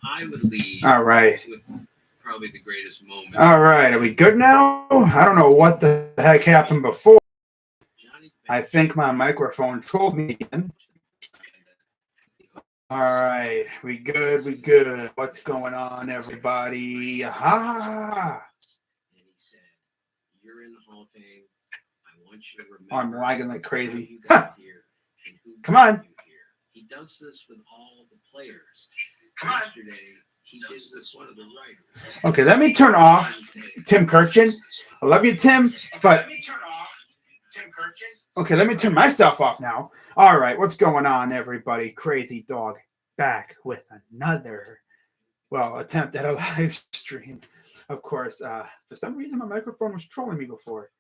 I would lead. All right. With probably the greatest moment. All right. Are we good now? I don't know what the heck happened before. I think my microphone trolled me again. All right. We good. We good. What's going on, everybody? Ha! And he said, "You're in the Hall of Fame. I want you to remember." Oh, I'm lagging like crazy. You got here and who Come on. you here. He does this with all the players. Yesterday, he did this with one of the writers. Okay, let me turn off Tim Kirchin. I love you, Tim, but okay, let me turn myself off now. All right, what's going on, everybody? Crazy Dog back with another, attempt at a live stream. Of course, for some reason, my microphone was trolling me before.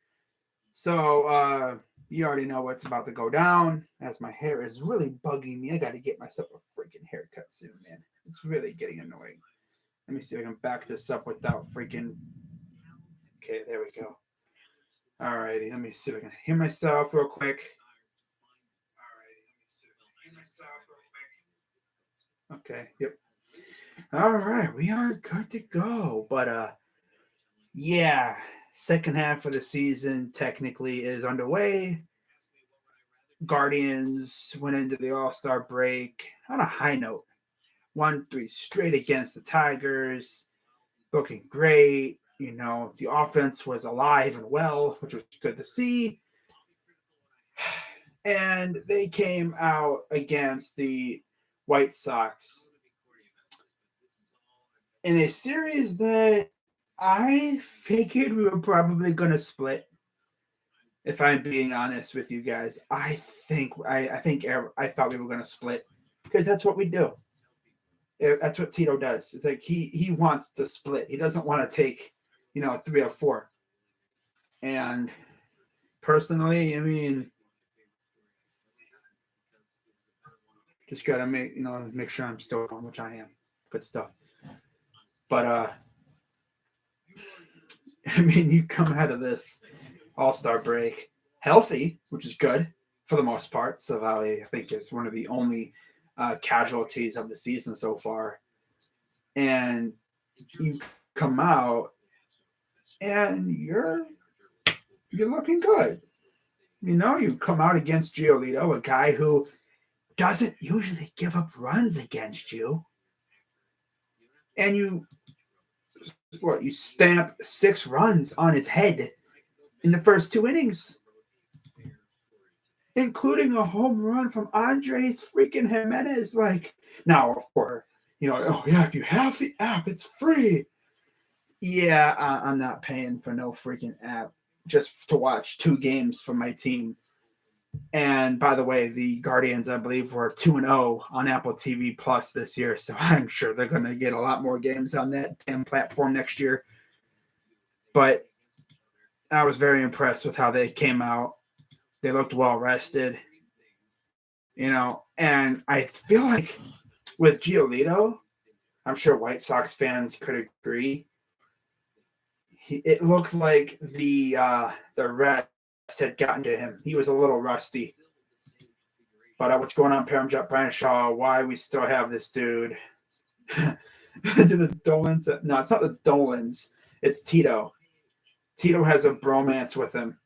So, you already know what's about to go down, as my hair is really bugging me. I got to get myself a freaking haircut soon, man. It's really getting annoying. Let me see if I can back this up without freaking... Okay, there we go. All righty, let me see if I can hear myself real quick. Okay, yep. All right, we are good to go. But, yeah, second half of the season technically is underway. Guardians went into the All-Star break on a high note. 1-3 straight against the Tigers. Looking great. You know, the offense was alive and well, which was good to see. And they came out against the White Sox in a series that I figured we were probably going to split. If I'm being honest with you guys, I thought we were going to split because that's what we do. That's what Tito does. It's like he wants to split. He doesn't want to take, 3 or 4. And personally, I mean, just gotta make sure I'm still on, which I am. Good stuff. But I mean, you come out of this All-Star break healthy, which is good for the most part. Savali, I think, is one of the only casualties of the season so far. And you come out and you're looking good. You come out against Giolito, a guy who doesn't usually give up runs against you. And you stamp 6 runs on his head in the first 2 innings, including a home run from Andres freaking Jimenez. Now, of course, if you have the app, it's free. Yeah, I'm not paying for no freaking app just to watch 2 games for my team. And by the way, the Guardians, I believe, were 2-0 on Apple TV Plus this year, so I'm sure they're going to get a lot more games on that damn platform next year. But I was very impressed with how they came out. They looked well rested, and I feel like with Giolito, I'm sure White Sox fans could agree, it looked like the rest had gotten to him. He was a little rusty. But what's going on, Paramjot Brian Shaw? Why we still have this dude? To the Dolans? No, it's not the Dolans. It's Tito. Tito has a bromance with him.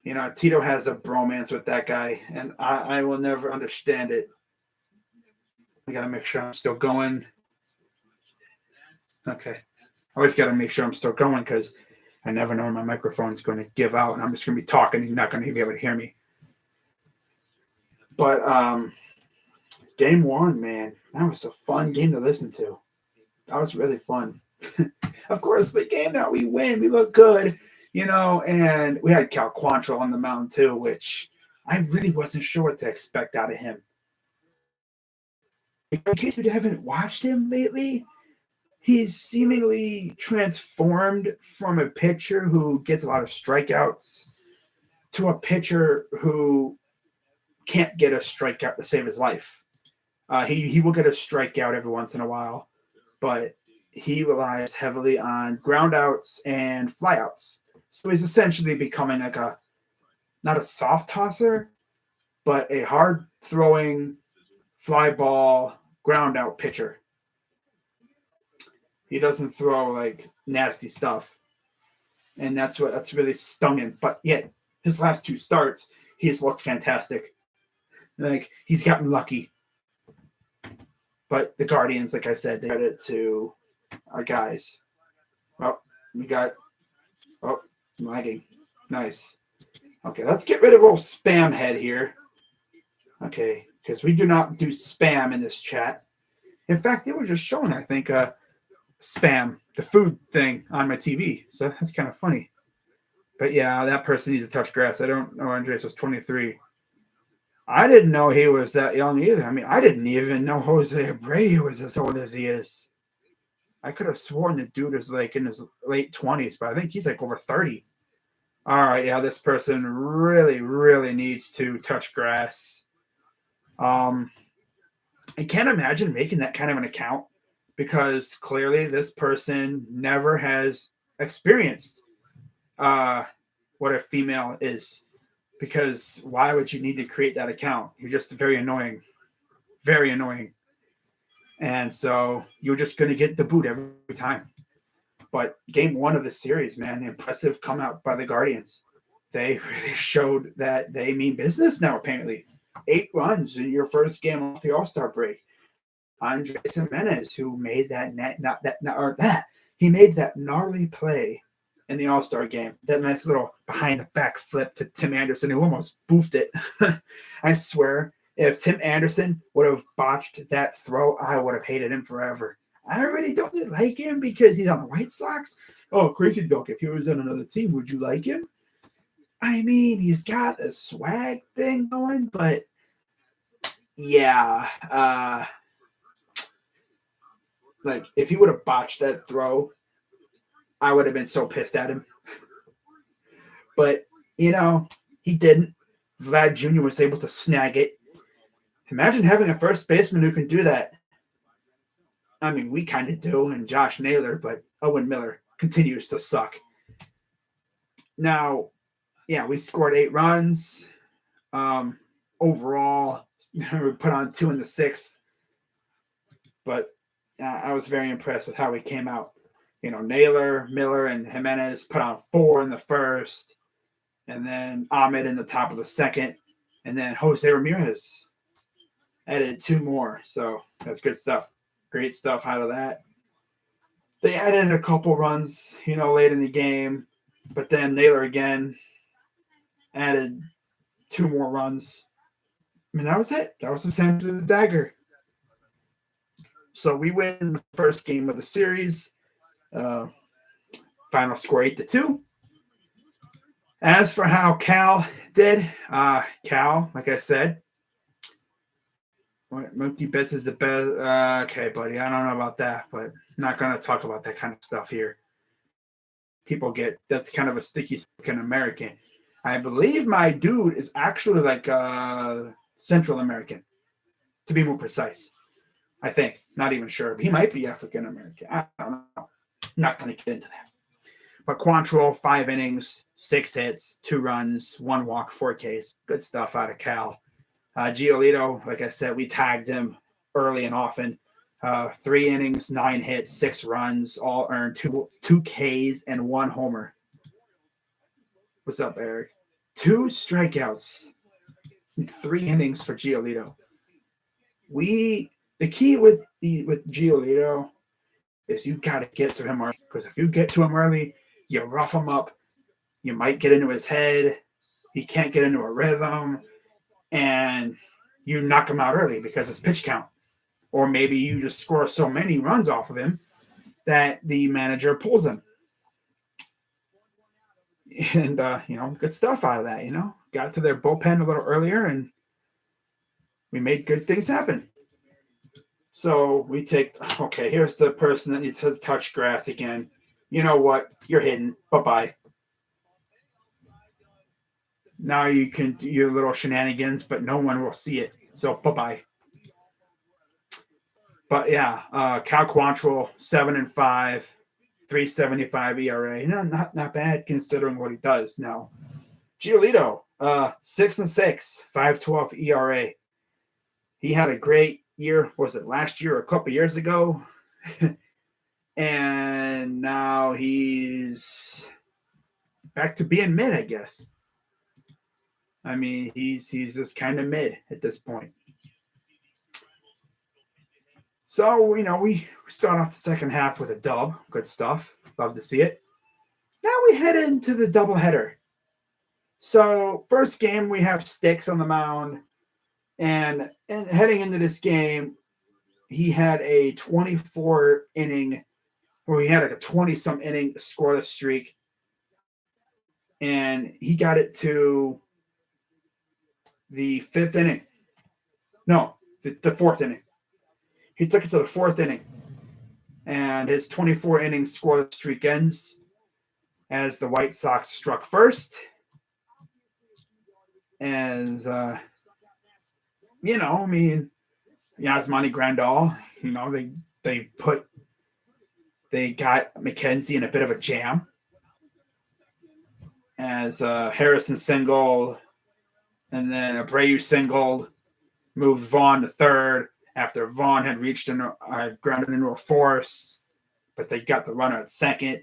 Tito has a bromance with that guy, and I will never understand it. I got to make sure I'm still going. Okay. I always got to make sure I'm still going because I never know when my microphone's going to give out, and I'm just going to be talking, and you're not going to be able to hear me. But game 1, man, that was a fun game to listen to. That was really fun. Of course, the game that we win, we look good, and we had Cal Quantrill on the mound too, which I really wasn't sure what to expect out of him. In case you haven't watched him lately, he's seemingly transformed from a pitcher who gets a lot of strikeouts to a pitcher who can't get a strikeout to save his life. He will get a strikeout every once in a while, but he relies heavily on groundouts and flyouts. So he's essentially becoming like not a soft tosser, but a hard throwing fly ball ground out pitcher. He doesn't throw like nasty stuff. And that's really stung him. But yet his last 2 starts, he's looked fantastic. Like he's gotten lucky. But the Guardians, like I said, they credit to our guys. Oh, we got lagging. Nice. Okay, let's get rid of old spam head here. Okay, because we do not do spam in this chat. In fact, they were just showing, I think, spam, the food thing on my TV. So that's kind of funny. But yeah, that person needs to touch grass. I don't know Andres was 23. I didn't know he was that young either. I mean, I didn't even know Jose Abreu was as old as he is. I could have sworn the dude is like in his late 20s, but I think he's like over 30. All right, yeah, this person really, really needs to touch grass. I can't imagine making that kind of an account because clearly this person never has experienced what a female is. Because why would you need to create that account? You're just very annoying. Very annoying. And so you're just going to get the boot every time. But game 1 of the series, man, impressive come out by the Guardians. They really showed that they mean business now, apparently. 8 runs in your first game off the All-Star break. Andres Jimenez, who made he made that gnarly play in the All-Star game. That nice little behind-the-back flip to Tim Anderson, who almost boofed it. I swear, if Tim Anderson would have botched that throw, I would have hated him forever. I already don't like him because he's on the White Sox. Oh, crazy dog. If he was on another team, would you like him? I mean, he's got a swag thing going, but yeah. Like, if he would have botched that throw, I would have been so pissed at him. But, he didn't. Vlad Jr. was able to snag it. Imagine having a first baseman who can do that. I mean, we kind of do, and Josh Naylor, but Owen Miller continues to suck. Now, yeah, we scored 8 runs. Overall, we put on 2 in the 6th. But I was very impressed with how we came out. Naylor, Miller, and Jimenez put on 4 in the first. And then Ahmed in the top of the 2nd. And then Jose Ramirez added 2 more. So that's good stuff. Great stuff out of that. They added a couple runs, late in the game. But then Naylor again added 2 more runs. I mean, that was it. That was essentially the dagger. So we win the first game of the series. Final score 8-2. As for how Cal did, Cal, like I said, Mookie Betts is the best. Okay, buddy, I don't know about that, but I'm not going to talk about that kind of stuff here. That's kind of a sticky second American. I believe my dude is actually like Central American, to be more precise. I think. Not even sure. But he might be African American. I don't know. Not going to get into that. But Quantrill, 5 innings, 6 hits, 2 runs, 1 walk, 4 Ks. Good stuff out of Cal. Giolito, like I said, we tagged him early and often. 3 innings, 9 hits, 6 runs, all earned 2 Ks and 1 homer. What's up, Eric? 2 strikeouts in 3 innings for Giolito. The key with Giolito is you got to get to him early. Because if you get to him early, you rough him up. You might get into his head. He can't get into a rhythm. And you knock him out early because it's pitch count. Or maybe you just score so many runs off of him that the manager pulls him. And, good stuff out of that, Got to their bullpen a little earlier, and we made good things happen. So we here's the person that needs to touch grass again. You know what? You're hidden. Bye-bye. Now you can do your little shenanigans, but no one will see it. So bye-bye. But yeah, Cal Quantrill, 7-5, 3.75 ERA. No, not bad considering what he does now. Giolito, 6-6, 5.12 ERA. He had a great year. Was it last year or a couple years ago? And now he's back to being mid, I guess. I mean, he's just kind of mid at this point. So, we start off the second half with a dub. Good stuff. Love to see it. Now we head into the doubleheader. So, first game, we have Sticks on the mound. And heading into this game, he had a 24 inning, or he had like a 20-some inning scoreless streak. And he got it to the fifth inning. No, the fourth inning. He took it to the fourth inning. And his 24 inning scoreless streak ends as the White Sox struck first. As, Yasmani Grandal, they got McKenzie in a bit of a jam. As Harrison singled, and then Abreu singled, moved Vaughn to third after Vaughn had reached grounded into a force, but they got the runner at second,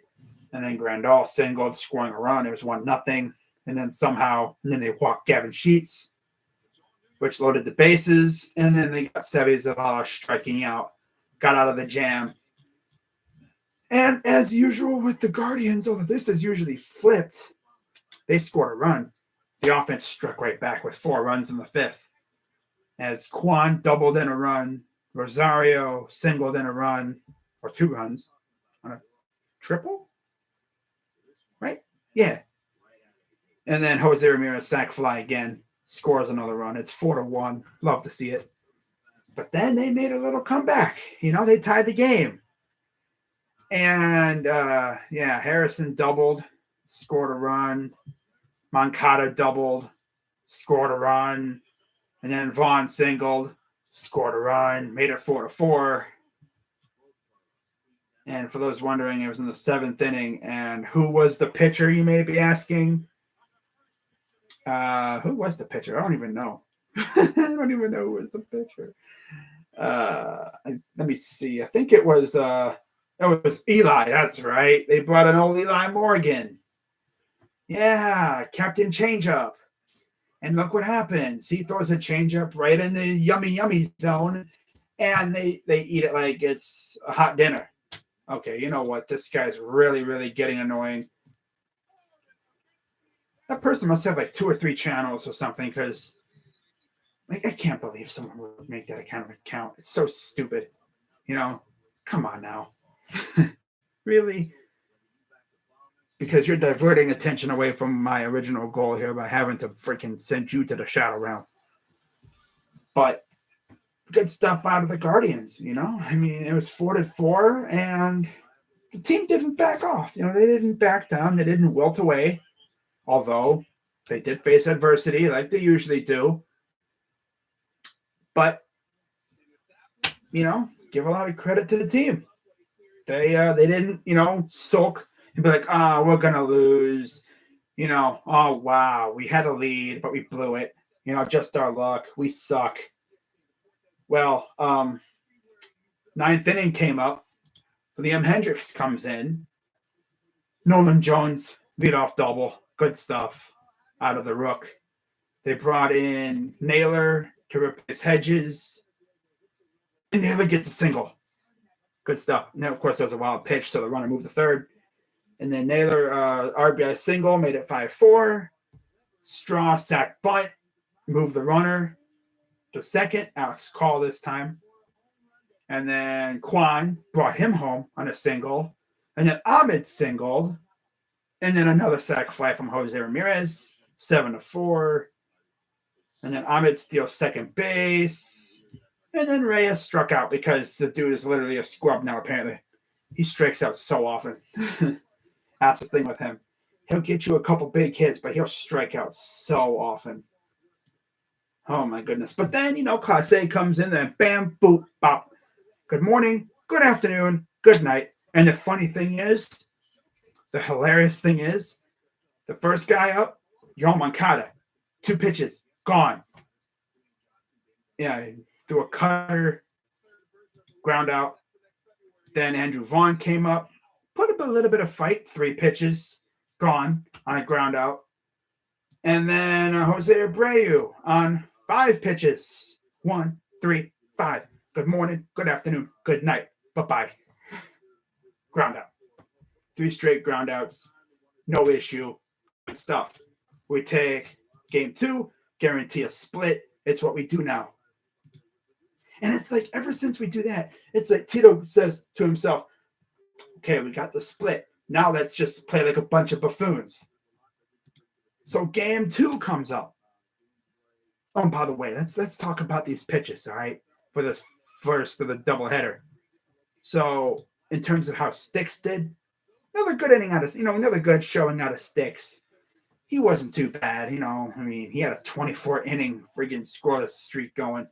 and then Grandal singled, scoring a run. It was 1-0, and then they walked Gavin Sheets, which loaded the bases, and then they got Seve Zavala striking out, got out of the jam. And as usual with the Guardians, although this is usually flipped, they scored a run. The offense struck right back with 4 runs in the fifth. As Kwan doubled in a run, Rosario singled in a run, or 2 runs, on a triple? Right? Yeah. And then Jose Ramirez sac fly again, scores another run. It's 4-1. Love to see it. But then they made a little comeback. They tied the game. And, Harrison doubled, scored a run. Moncada doubled, scored a run. And then Vaughn singled, scored a run, made it 4-4. And for those wondering, it was in the 7th inning. And who was the pitcher, you may be asking? Who was the pitcher? I don't even know. I don't even know who was the pitcher. Let me see. I think it was Eli. That's right. They brought an old Eli Morgan. Yeah, Captain Changeup. And look what happens. He throws a changeup right in the yummy zone, and they eat it like it's a hot dinner. Okay, you know what? This guy's really, really getting annoying. That person must have like 2 or 3 channels or something, because I can't believe someone would make that kind of account. It's so stupid. Come on now. Really? Because you're diverting attention away from my original goal here by having to freaking send you to the shadow realm. But good stuff out of the Guardians, I mean, it was 4-4, and the team didn't back off. They didn't back down. They didn't wilt away, although they did face adversity like they usually do. But, give a lot of credit to the team. They didn't, sulk and be like, we're going to lose. Oh, wow, we had a lead, but we blew it. Just our luck. We suck. Well, 9th inning came up. Liam Hendricks comes in. Nolan Jones, leadoff double. Good stuff out of the Rook. They brought in Naylor to replace Hedges. And Naylor gets a single. Good stuff. Now, of course, there was a wild pitch, so the runner moved to third. And then Naylor, RBI single, made it 5-4. Straw sack bunt, moved the runner to second. Alex Call this time. And then Kwan brought him home on a single. And then Ahmed singled. And then another sack fly from Jose Ramirez, 7-4. And then Ahmed steals second base. And then Reyes struck out because the dude is literally a scrub now, apparently. He strikes out so often. That's the thing with him. He'll get you a couple big hits, but he'll strike out so often. Oh, my goodness. But then, Class A comes in there, bam, boop, bop. Good morning, good afternoon, good night. And the funny thing is, the hilarious thing is, the first guy up, Yoel Moncada. 2 pitches, gone. Yeah, threw a cutter, ground out. Then Andrew Vaughn came up, put up a little bit of fight, 3 pitches, gone on a ground out. And then Jose Abreu on 5 pitches, 1, 3, 5. Good morning, good afternoon, good night, bye-bye. Ground out. 3 straight ground outs, no issue, good stuff. We take game 2, guarantee a split. It's what we do now. And it's like, ever since we do that, it's like Tito says to himself, okay, we got the split. Now let's just play like a bunch of buffoons. So game 2 comes up. Oh, and by the way, let's talk about these pitches, all right, for this first of the doubleheader. So in terms of how Sticks did, another good inning out of, another good showing out of Sticks. He wasn't too bad, I mean, he had a 24 inning friggin' scoreless streak going.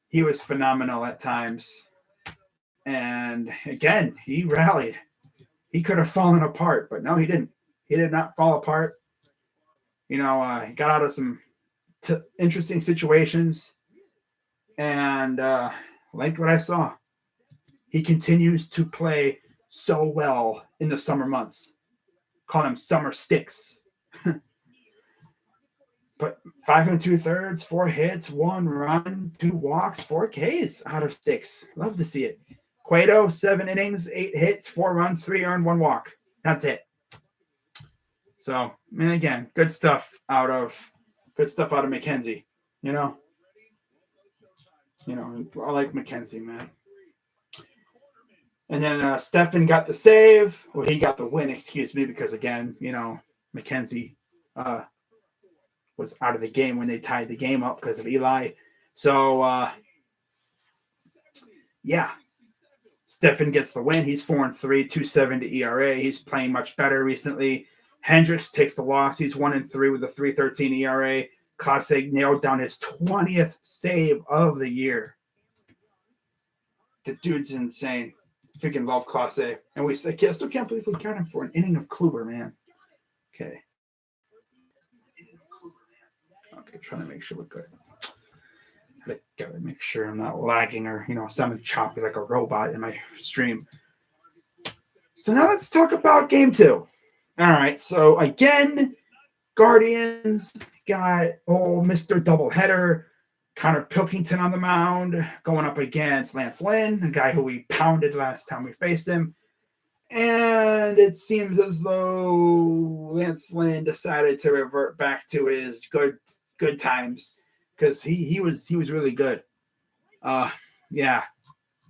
He was phenomenal at times. And again, he rallied. He could have fallen apart, but no, he didn't. He did not fall apart. He got out of some interesting situations and liked what I saw. He continues to play so well in the summer months. Call him Summer Sticks. But 5 2/3, 4 hits, 1 run, 2 walks, 4 Ks out of Sticks. Love to see it. Cueto, 7 innings, 8 hits, 4 runs, 3 earned, 1 walk. That's it. So, and again, good stuff out of McKenzie. I like McKenzie, man. And then Stefan got the save. Well, he got the win, excuse me, because again, McKenzie was out of the game when they tied the game up because of Eli. So, yeah. Stefan gets the win. He's 4-3, 2.70 ERA. He's playing much better recently. Hendricks takes the loss. He's 1-3 with a 3.13 ERA. Clase nailed down his 20th save of the year. The dude's insane. Freaking love Clase. And I still can't believe we got him for an inning of Kluber, man. Okay. Okay, trying to make sure we're good. Gotta make sure I'm not lagging or sounding choppy like a robot in my stream. So now let's talk about game 2. All right, so again, Guardians got Mr. Doubleheader, Connor Pilkington on the mound, going up against Lance Lynn, a guy who we pounded last time we faced him. And it seems as though Lance Lynn decided to revert back to his good times. Because he was really good. Yeah.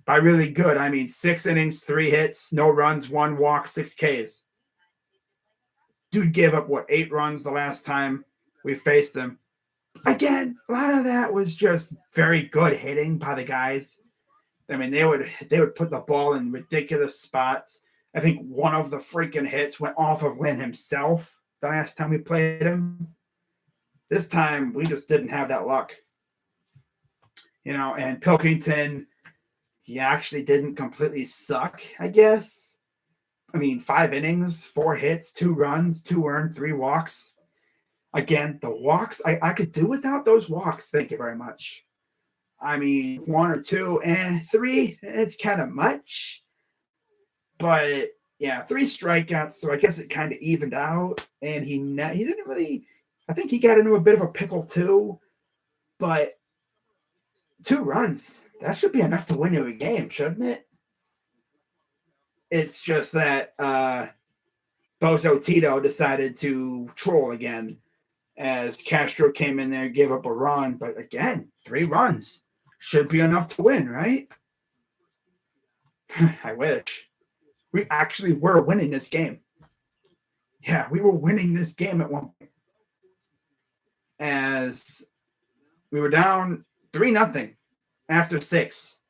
By really good, I mean 6 innings, 3 hits, no runs, 1 walk, 6 Ks. Dude gave up, 8 runs the last time we faced him. Again, a lot of that was just very good hitting by the guys. I mean, they would put the ball in ridiculous spots. I think one of the freaking hits went off of Lynn himself the last time we played him. This time, we just didn't have that luck. And Pilkington, he actually didn't completely suck, I guess. I mean, 5 innings, 4 hits, 2 runs, 2 earned, 3 walks. Again, the walks, I could do without those walks. Thank you very much. I mean, 1 or 2 and 3, it's kind of much. But, yeah, 3 strikeouts, so I guess it kind of evened out. And he didn't really... I think he got into a bit of a pickle too, but 2 runs, that should be enough to win you a game, shouldn't it? It's just that Bozo Tito decided to troll again as Castro came in there, gave up a run, but again, 3 runs should be enough to win, right? I wish. We actually were winning this game. Yeah, we were winning this game at one point. As we were down 3-0 after 6.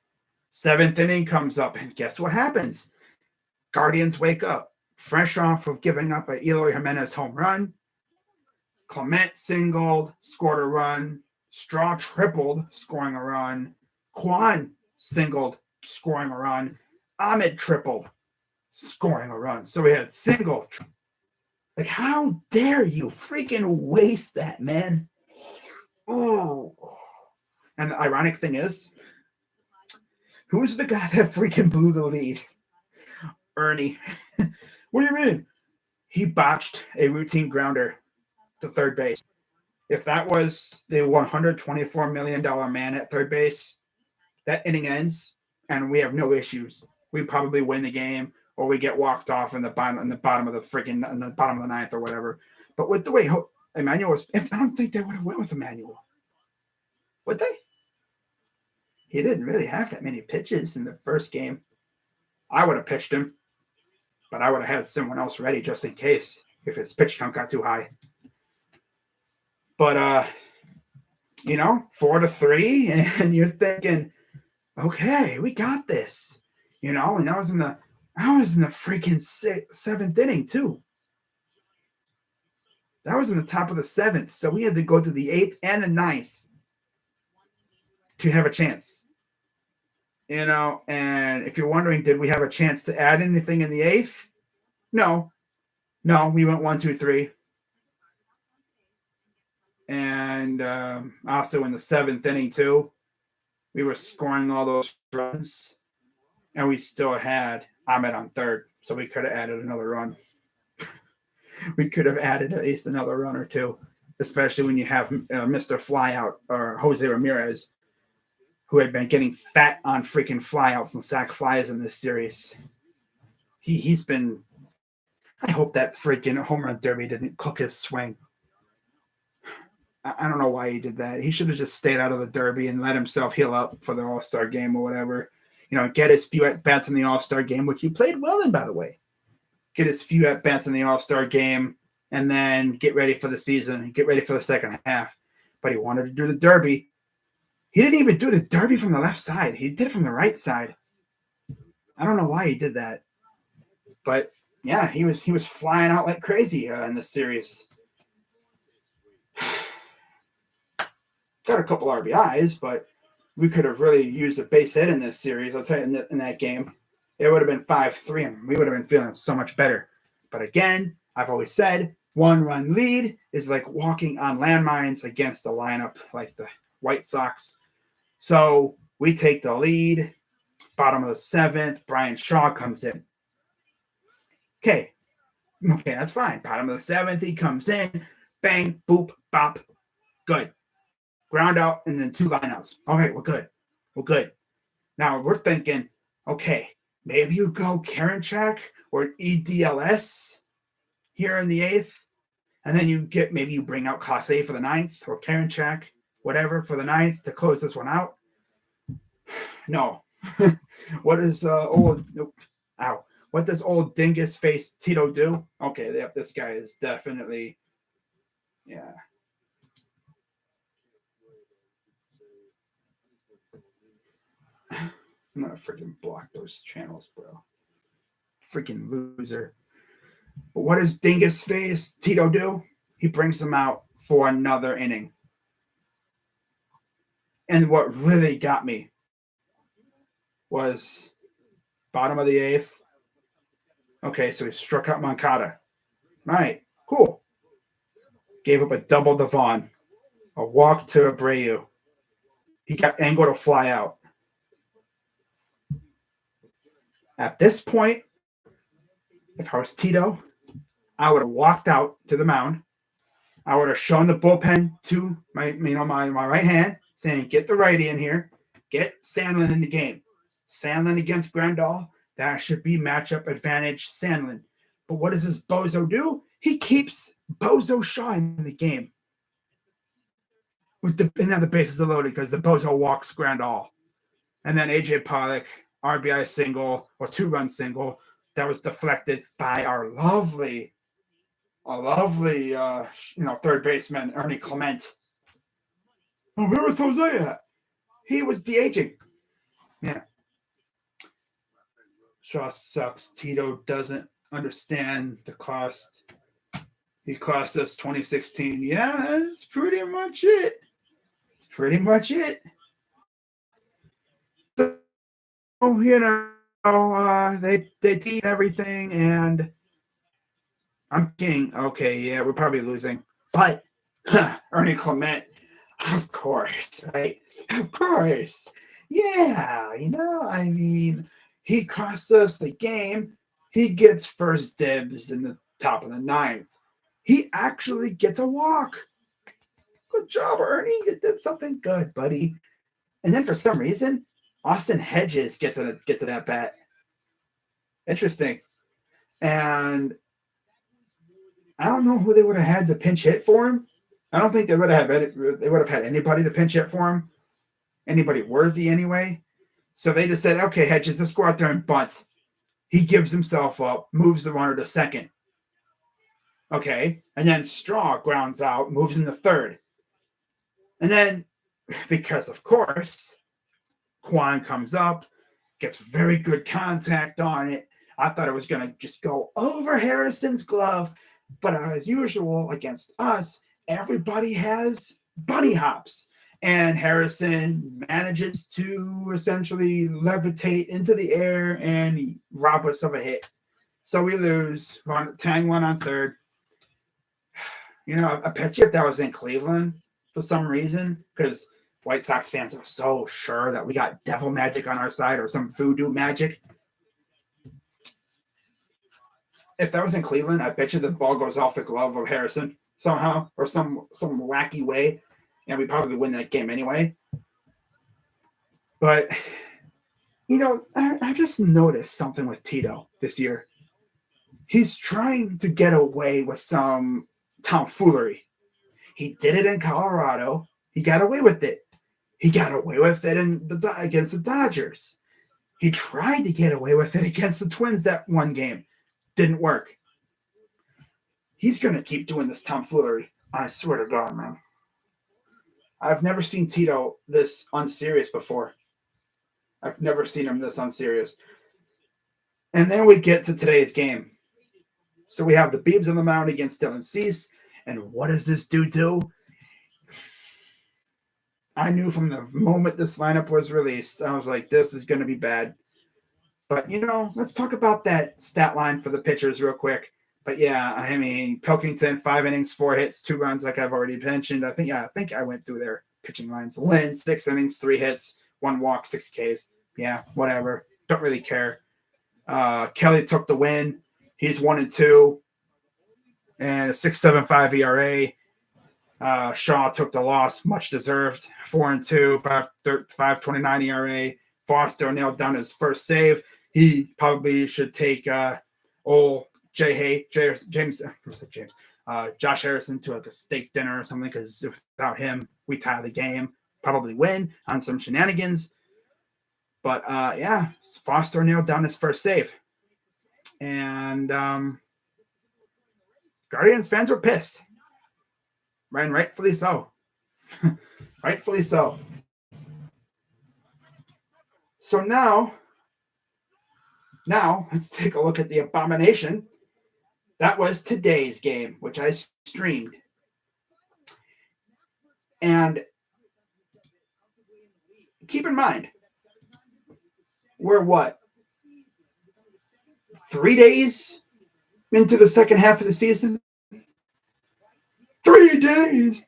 7th inning comes up, and guess what happens? Guardians wake up, fresh off of giving up an Eloy Jimenez home run. Clement singled, scored a run. Straw tripled, scoring a run. Kwan singled, scoring a run. Ahmed tripled, scoring a run. So we had single. Like, how dare you freaking waste that, man? Oh. And the ironic thing is, who's the guy that freaking blew the lead? Ernie. What do you mean? He botched a routine grounder to third base. If that was the $124 million man at third base, that inning ends and we have no issues. We probably win the game or we get walked off in the bottom of the ninth or whatever. But with the way Emmanuel was, I don't think they would have went with Emmanuel. Would they? He didn't really have that many pitches in the first game. I would have pitched him, but I would have had someone else ready just in case if his pitch count got too high. But 4-3, and you're thinking, okay, we got this. And I was in the freaking seventh inning too. That was in the top of the seventh, so we had to go through the eighth and the ninth to have a chance. And if you're wondering, did we have a chance to add anything in the eighth? No, we went 1, 2, 3. And also in the seventh inning too, we were scoring all those runs, and we still had Ahmed on third, so we could have added another run. We could have added at least another run or two, especially when you have Mr. Flyout or Jose Ramirez, who had been getting fat on freaking flyouts and sac flies in this series. He's been. I hope that freaking home run derby didn't cook his swing. I don't know why he did that. He should have just stayed out of the derby and let himself heal up for the All-Star game or whatever. Get his few at-bats in the All-Star game, which he played well in, by the way. Get his few at-bats in the All-Star game and then get ready for the season, get ready for the second half. But he wanted to do the derby. He didn't even do the derby from the left side. He did it from the right side. I don't know why he did that. But, yeah, he was flying out like crazy in this series. Got a couple RBIs, but we could have really used a base hit in this series. I'll tell you, in that game, it would have been 5-3, and we would have been feeling so much better. But again, I've always said, 1-run lead is like walking on landmines against a lineup like the White Sox. So we take the lead. Bottom of the seventh, Brian Shaw comes in. Okay, that's fine. Bottom of the seventh, he comes in. Bang, boop, bop. Good. Ground out, and then 2 lineouts. Okay, we're good. Now we're thinking, okay, maybe you go Karinchak or EDLS here in the 8th, and then maybe you bring out Clase for the 9th or Karinchak, whatever, for the 9th to close this one out. No. What does old dingus face Tito do? Okay, this guy is definitely, yeah. I'm gonna freaking block those channels, bro. Freaking loser. But what does dingus face Tito do? He brings them out for another inning. And what really got me was bottom of the 8th. Okay, so he struck out Moncada. Right, cool. Gave up a double to Vaughn. A walk to Abreu. He got Angle to fly out. At this point, if I was Tito, I would have walked out to the mound. I would have shown the bullpen to my right hand, saying, get the righty in here. Get Sandlin in the game. Sandlin against Grandal. That should be matchup advantage Sandlin. But what does this bozo do? He keeps Bozo Shaw in the game. And now the bases are loaded because the bozo walks Grandal. And then A.J. Pollock, RBI single or 2-run single that was deflected by our lovely third baseman Ernie Clement. Oh, where was Jose at? He was DHing. Yeah. Shaw sucks. Tito doesn't understand the cost. He cost us 2016. Yeah, that's pretty much it. They team everything, and I'm thinking, okay, yeah, we're probably losing. But Ernie Clement, Of course, right? Of course. Yeah, I mean, he costs us the game. He gets first dibs in the top of the ninth. He actually gets a walk. Good job, Ernie. You did something good, buddy. And then for some reason, Austin Hedges gets an at bat. Interesting. And I don't know who they would have had to pinch hit for him. I don't think they would have had anybody to pinch hit for him. Anybody worthy anyway. So they just said, okay, Hedges, let's go out there and bunt. He gives himself up, moves the runner to second. Okay. And then Straw grounds out, moves into third. And then, because of course, Kwan comes up, gets very good contact on it. I thought it was going to just go over Harrison's glove. But as usual, against us, everybody has bunny hops. And Harrison manages to essentially levitate into the air and rob us of a hit. So we lose. Tang one on third. I bet you if that was in Cleveland for some reason, because White Sox fans are so sure that we got devil magic on our side or some voodoo magic. If that was in Cleveland, I bet you the ball goes off the glove of Harrison somehow or some wacky way. And we probably win that game anyway. But, I've just noticed something with Tito this year. He's trying to get away with some tomfoolery. He did it in Colorado. He got away with it. He got away with it against the Dodgers. He tried to get away with it against the Twins that one game. Didn't work. He's going to keep doing this tomfoolery. I swear to God, man. I've never seen Tito this unserious before. I've never seen him this unserious. And then we get to today's game. So we have the Biebs on the mound against Dylan Cease. And what does this dude do? I knew from the moment this lineup was released, I was like, this is going to be bad. But, let's talk about that stat line for the pitchers real quick. But, yeah, I mean, Pilkington, 5 innings, 4 hits, 2 runs, like I've already mentioned. I think I went through their pitching lines. Lynn, 6 innings, 3 hits, 1 walk, 6 Ks. Yeah, whatever. Don't really care. Kelly took the win. He's 1-2 and a 6.75 ERA. Shaw took the loss, much deserved. 4-2, 5.29 ERA. Foster nailed down his first save. He probably should take old James, Josh Harrison to like a steak dinner or something, because without him, we tie the game, probably win on some shenanigans. But yeah, Foster nailed down his first save. And Guardians fans were pissed. And rightfully so. Rightfully so. So now let's take a look at the abomination. That was today's game, which I streamed. And keep in mind, we're what? 3 days into the second half of the season? 3 days.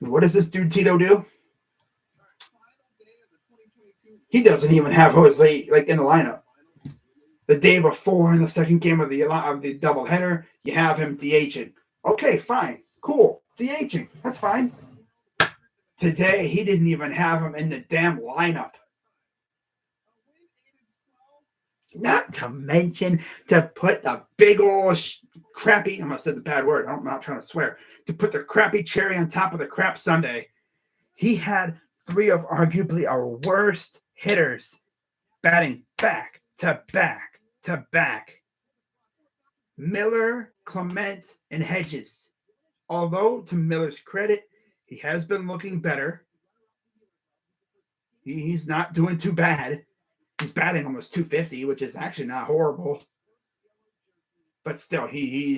What does this dude Tito do? He doesn't even have Jose in the lineup. The day before in the second game of the doubleheader, you have him DHing. Okay, fine, cool, DHing. That's fine. Today, he didn't even have him in the damn lineup. Not to mention to put the big old crappy, I'm going to say the bad word, I'm not trying to swear, to put the crappy cherry on top of the crap sundae. He had 3 of arguably our worst hitters batting back to back to back. Miller, Clement, and Hedges. Although, to Miller's credit, he has been looking better. He's not doing too bad. He's batting almost 250, which is actually not horrible. But still, he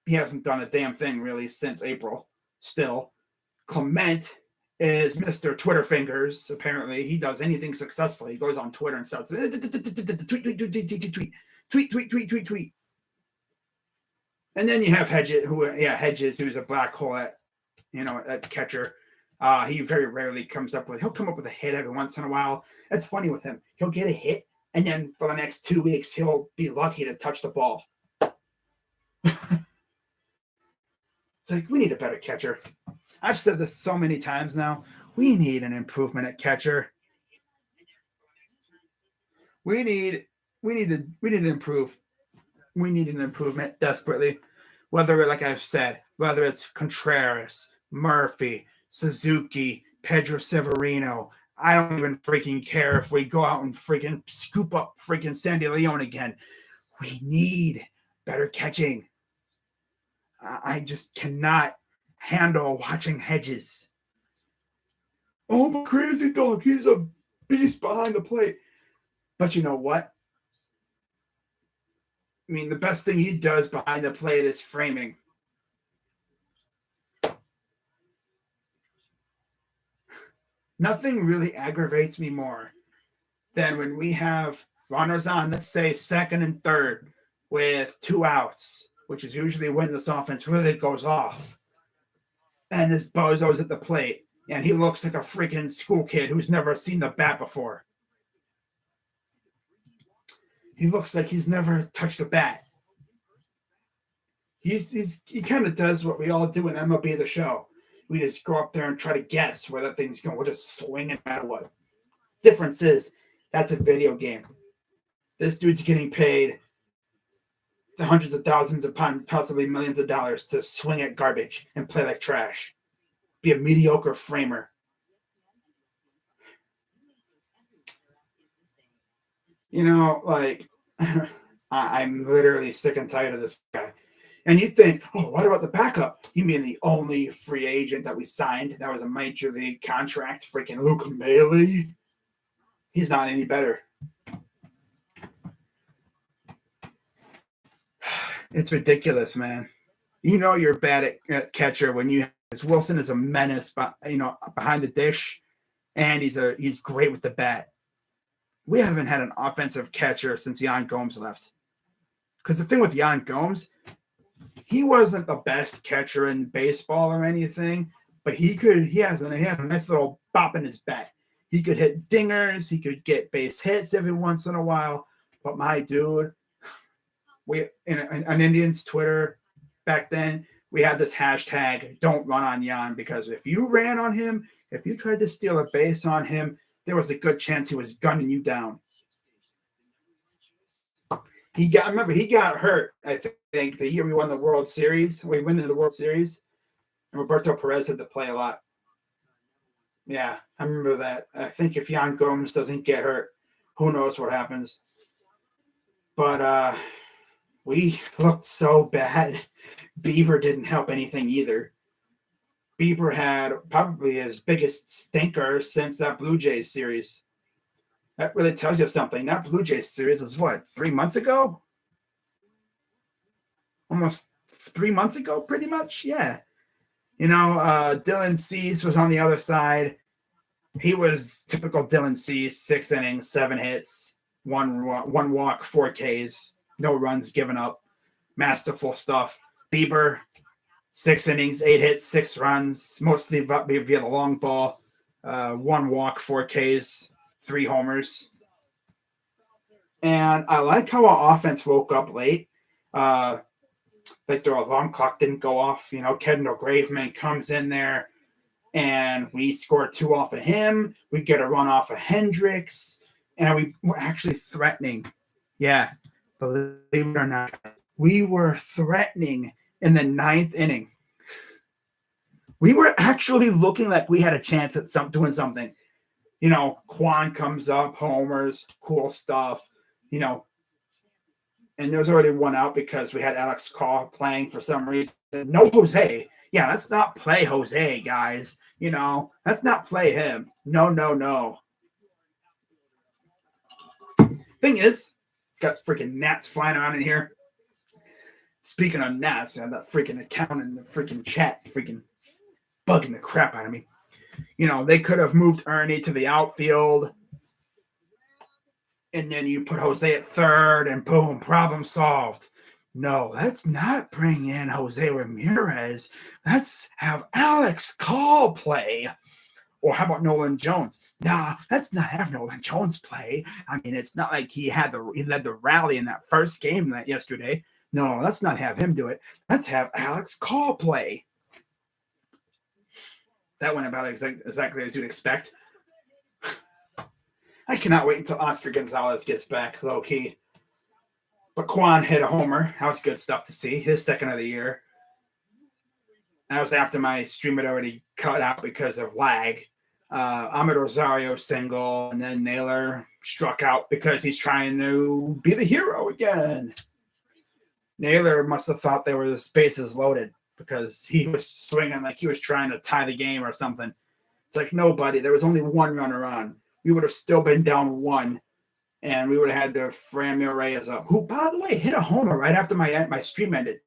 hasn't done a damn thing really since April. Still, Clement is Mr. Twitter fingers. Apparently, he does anything successfully. He goes on Twitter and starts tweet. And then you have Hedges, who's a black hole at at catcher. He very rarely he'll come up with a hit every once in a while. That's funny with him. He'll get a hit, and then for the next 2 weeks, he'll be lucky to touch the ball. It's like, we need a better catcher. I've said this so many times now. We need an improvement at catcher. We need to improve. We need an improvement desperately. Whether, like I've said, whether it's Contreras, Murphy, Suzuki, Pedro Severino, I don't even freaking care if we go out and freaking scoop up freaking Sandy Leon again. We need better catching. I just cannot handle watching Hedges. Oh, my crazy dog. He's a beast behind the plate. But you know what? I mean, the best thing he does behind the plate is framing. Nothing really aggravates me more than when we have runners on, let's say, second and third with 2 outs, which is usually when this offense really goes off. And this bozo's at the plate, and he looks like a freaking school kid who's never seen the bat before. He looks like he's never touched a bat. He kind of does what we all do in MLB The Show. We just go up there and try to guess where that thing's going. We'll just swing it no matter what. Difference is, that's a video game. This dude's getting paid the hundreds of thousands of pounds, possibly millions of dollars to swing at garbage and play like trash. Be a mediocre framer. I'm literally sick and tired of this guy. And you think, oh, what about the backup? You mean the only free agent that we signed that was a major league contract? Freaking Luke Maile? He's not any better. It's ridiculous, man. You're bad at catcher when Wilson is a menace, behind the dish, and he's great with the bat. We haven't had an offensive catcher since Yan Gomes left. Because the thing with Yan Gomes, he wasn't the best catcher in baseball or anything, but he had a nice little bop in his bat. He could hit dingers, he could get base hits every once in a while. But my dude, on Indians Twitter back then, we had this hashtag, don't run on Yan, because if you ran on him, if you tried to steal a base on him, there was a good chance he was gunning you down. He got hurt, I think, the year we won the World Series. We went into the World Series, and Roberto Perez had to play a lot. Yeah, I remember that. I think if Yan Gomes doesn't get hurt, who knows what happens. But we looked so bad. Bieber didn't help anything either. Bieber had probably his biggest stinker since that Blue Jays series. That really tells you something. That Blue Jays series was what, 3 months ago? Almost 3 months ago, pretty much. Yeah. Dylan Cease was on the other side. He was typical Dylan Cease, 6 innings, 7 hits, one walk, 4 Ks, no runs given up. Masterful stuff. Bieber, 6 innings, 8 hits, 6 runs, mostly via the long ball. 1 walk, 4 Ks, 3 homers. And I like how our offense woke up late. Like their alarm clock didn't go off. Kendall Graveman comes in there, and we score 2 off of him. We get a run off of Hendricks, and we were actually threatening. Yeah, believe it or not, we were threatening in the 9th inning. We were actually looking like we had a chance at doing something. Quan comes up, homers, cool stuff, and there was already 1 out because we had Alex Carr playing for some reason. No Jose. Yeah, let's not play Jose, guys. Let's not play him. No. Thing is, got freaking gnats flying around in here. Speaking of gnats, I had that freaking account in the freaking chat freaking bugging the crap out of me. They could have moved Ernie to the outfield, and then you put Jose at third, and boom, problem solved. No, let's not bring in Jose Ramirez. Let's have Alex Call play. Or how about Nolan Jones? Nah, let's not have Nolan Jones play. I mean, it's not like he led the rally in that first game yesterday. No, let's not have him do it. Let's have Alex Call play. That went about exactly as you'd expect. I cannot wait until Oscar Gonzalez gets back, low key. But Quan hit a homer. That was good stuff to see. His second of the year. That was after my stream had already cut out because of lag. Ahmed Rosario single, and then Naylor struck out because he's trying to be the hero again. Naylor must have thought there were the bases loaded because he was swinging like he was trying to tie the game or something. It's like, nobody. There was only one runner on. We would have still been down one, and we would have had to Framil Reyes up, who, by the way, hit a homer right after my stream ended.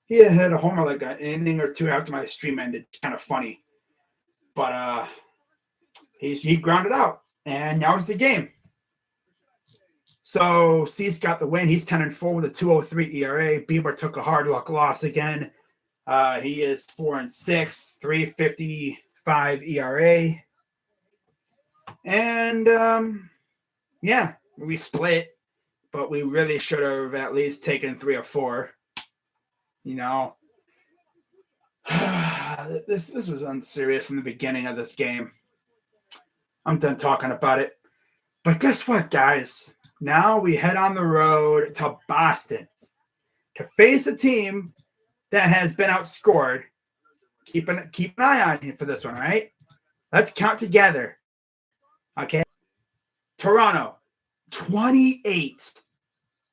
He had hit a homer like an inning or two after my stream ended. Kind of funny. But he grounded out, and now it's the game. So Cease got the win. He's 10-4 with a 2.03 ERA. Bieber took a hard luck loss again. He is 4-6, 3.55 ERA. And yeah, we split, but we really should have at least taken 3 or 4. You know, this was unserious from the beginning of this game. I'm done talking about it. But guess what, guys? Now we head on the road to Boston to face a team that has been outscored. Keep an eye on him for this one, right? Let's count together. Okay. Toronto, 28.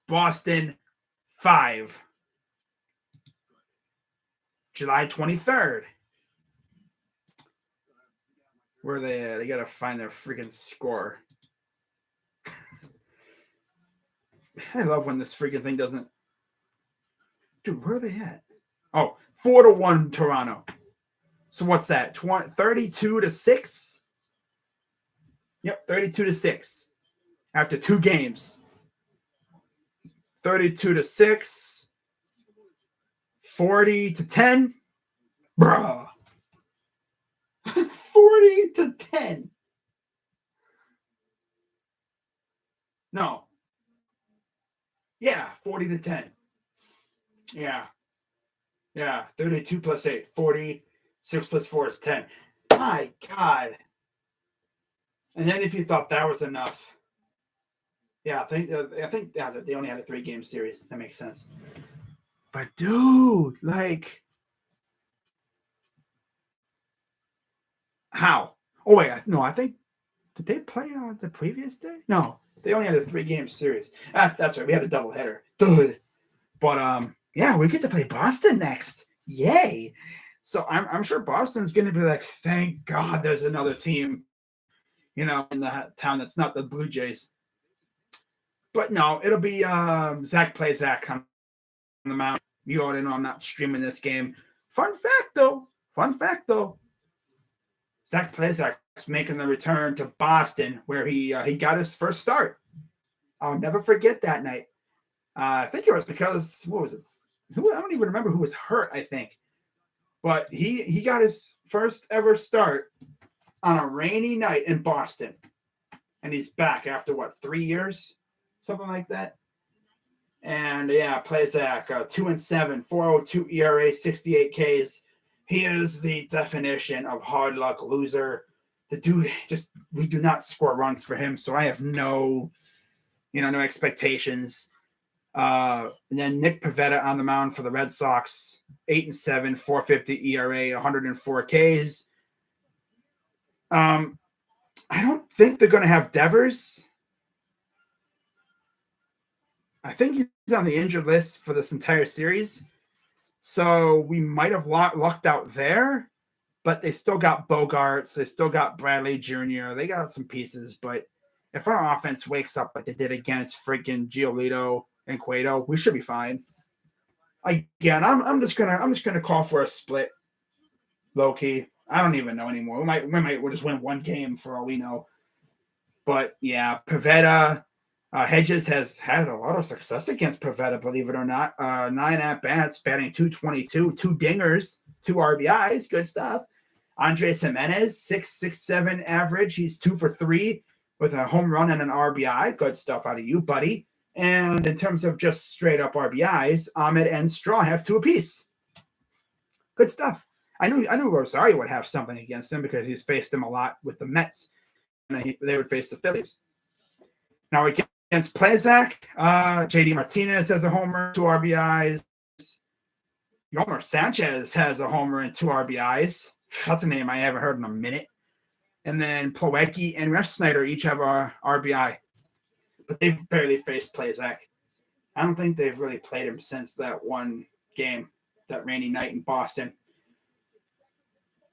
Boston, 5. July 23rd. Where are they at? They got to find their freaking score. I love when this freaking thing doesn't. Dude, where are they at? Oh, 4-1 Toronto. So what's that? 32-6? Yep, 32-6. After 2 games. 32-6. 40-10. Bruh. 40-10. No. Yeah, 40-10. Yeah. 32 plus 8. 40. 6 plus 4 is 10. My God. And then if you thought that was enough. Yeah, I think they only had a 3-game series. That makes sense. But dude, like, how? Oh wait, I think did they play on the previous day? No, they only had a 3-game series. That's right. We had a doubleheader. Dude. But yeah, we get to play Boston next. Yay! So I'm sure Boston's going to be like, thank God, there's another team, in the town that's not the Blue Jays. But no, it'll be Zach plays Zach on the mound. You already know I'm not streaming this game. Fun fact though. Zach Plezak's making the return to Boston, where he got his first start. I'll never forget that night. I think it was because, what was it? I don't even remember who was hurt, I think. But he got his first ever start on a rainy night in Boston. And he's back after, 3 years? Something like that. And yeah, Plezak, 2-7, 4.02 ERA, 68 Ks. He is the definition of hard luck loser. The dude we do not score runs for him, so I have no expectations. And then Nick Pavetta on the mound for the Red Sox, 8-7, 4.50 ERA, 104 Ks. I don't think they're going to have Devers. I think he's on the injured list for this entire series. So we might have lucked out there, but they still got Bogarts. They still got Bradley Jr. They got some pieces, but if our offense wakes up like they did against freaking Giolito and Cueto, we should be fine. Again, I'm just gonna call for a split, low key. I don't even know anymore. We'll just win 1 game for all we know. But yeah, Pavetta, Hedges has had a lot of success against Pavetta, believe it or not. 9 at-bats, batting .222, 2 dingers, 2 RBIs, good stuff. Andres Jimenez, 6.67 average. He's 2 for 3 with a home run and an RBI. Good stuff out of you, buddy. And in terms of just straight-up RBIs, Ahmed and Straw have 2 apiece. Good stuff. I knew Rosario would have something against him because he's faced him a lot with the Mets, and they would face the Phillies. Now against Plezak, JD Martinez has a homer, 2 RBIs. Yomer Sanchez has a homer and 2 RBIs. That's a name I haven't heard in a minute. And then Plawecki and Ref Snyder each have a RBI, but they've barely faced Plezak. I don't think they've really played him since that one game, that rainy night in Boston.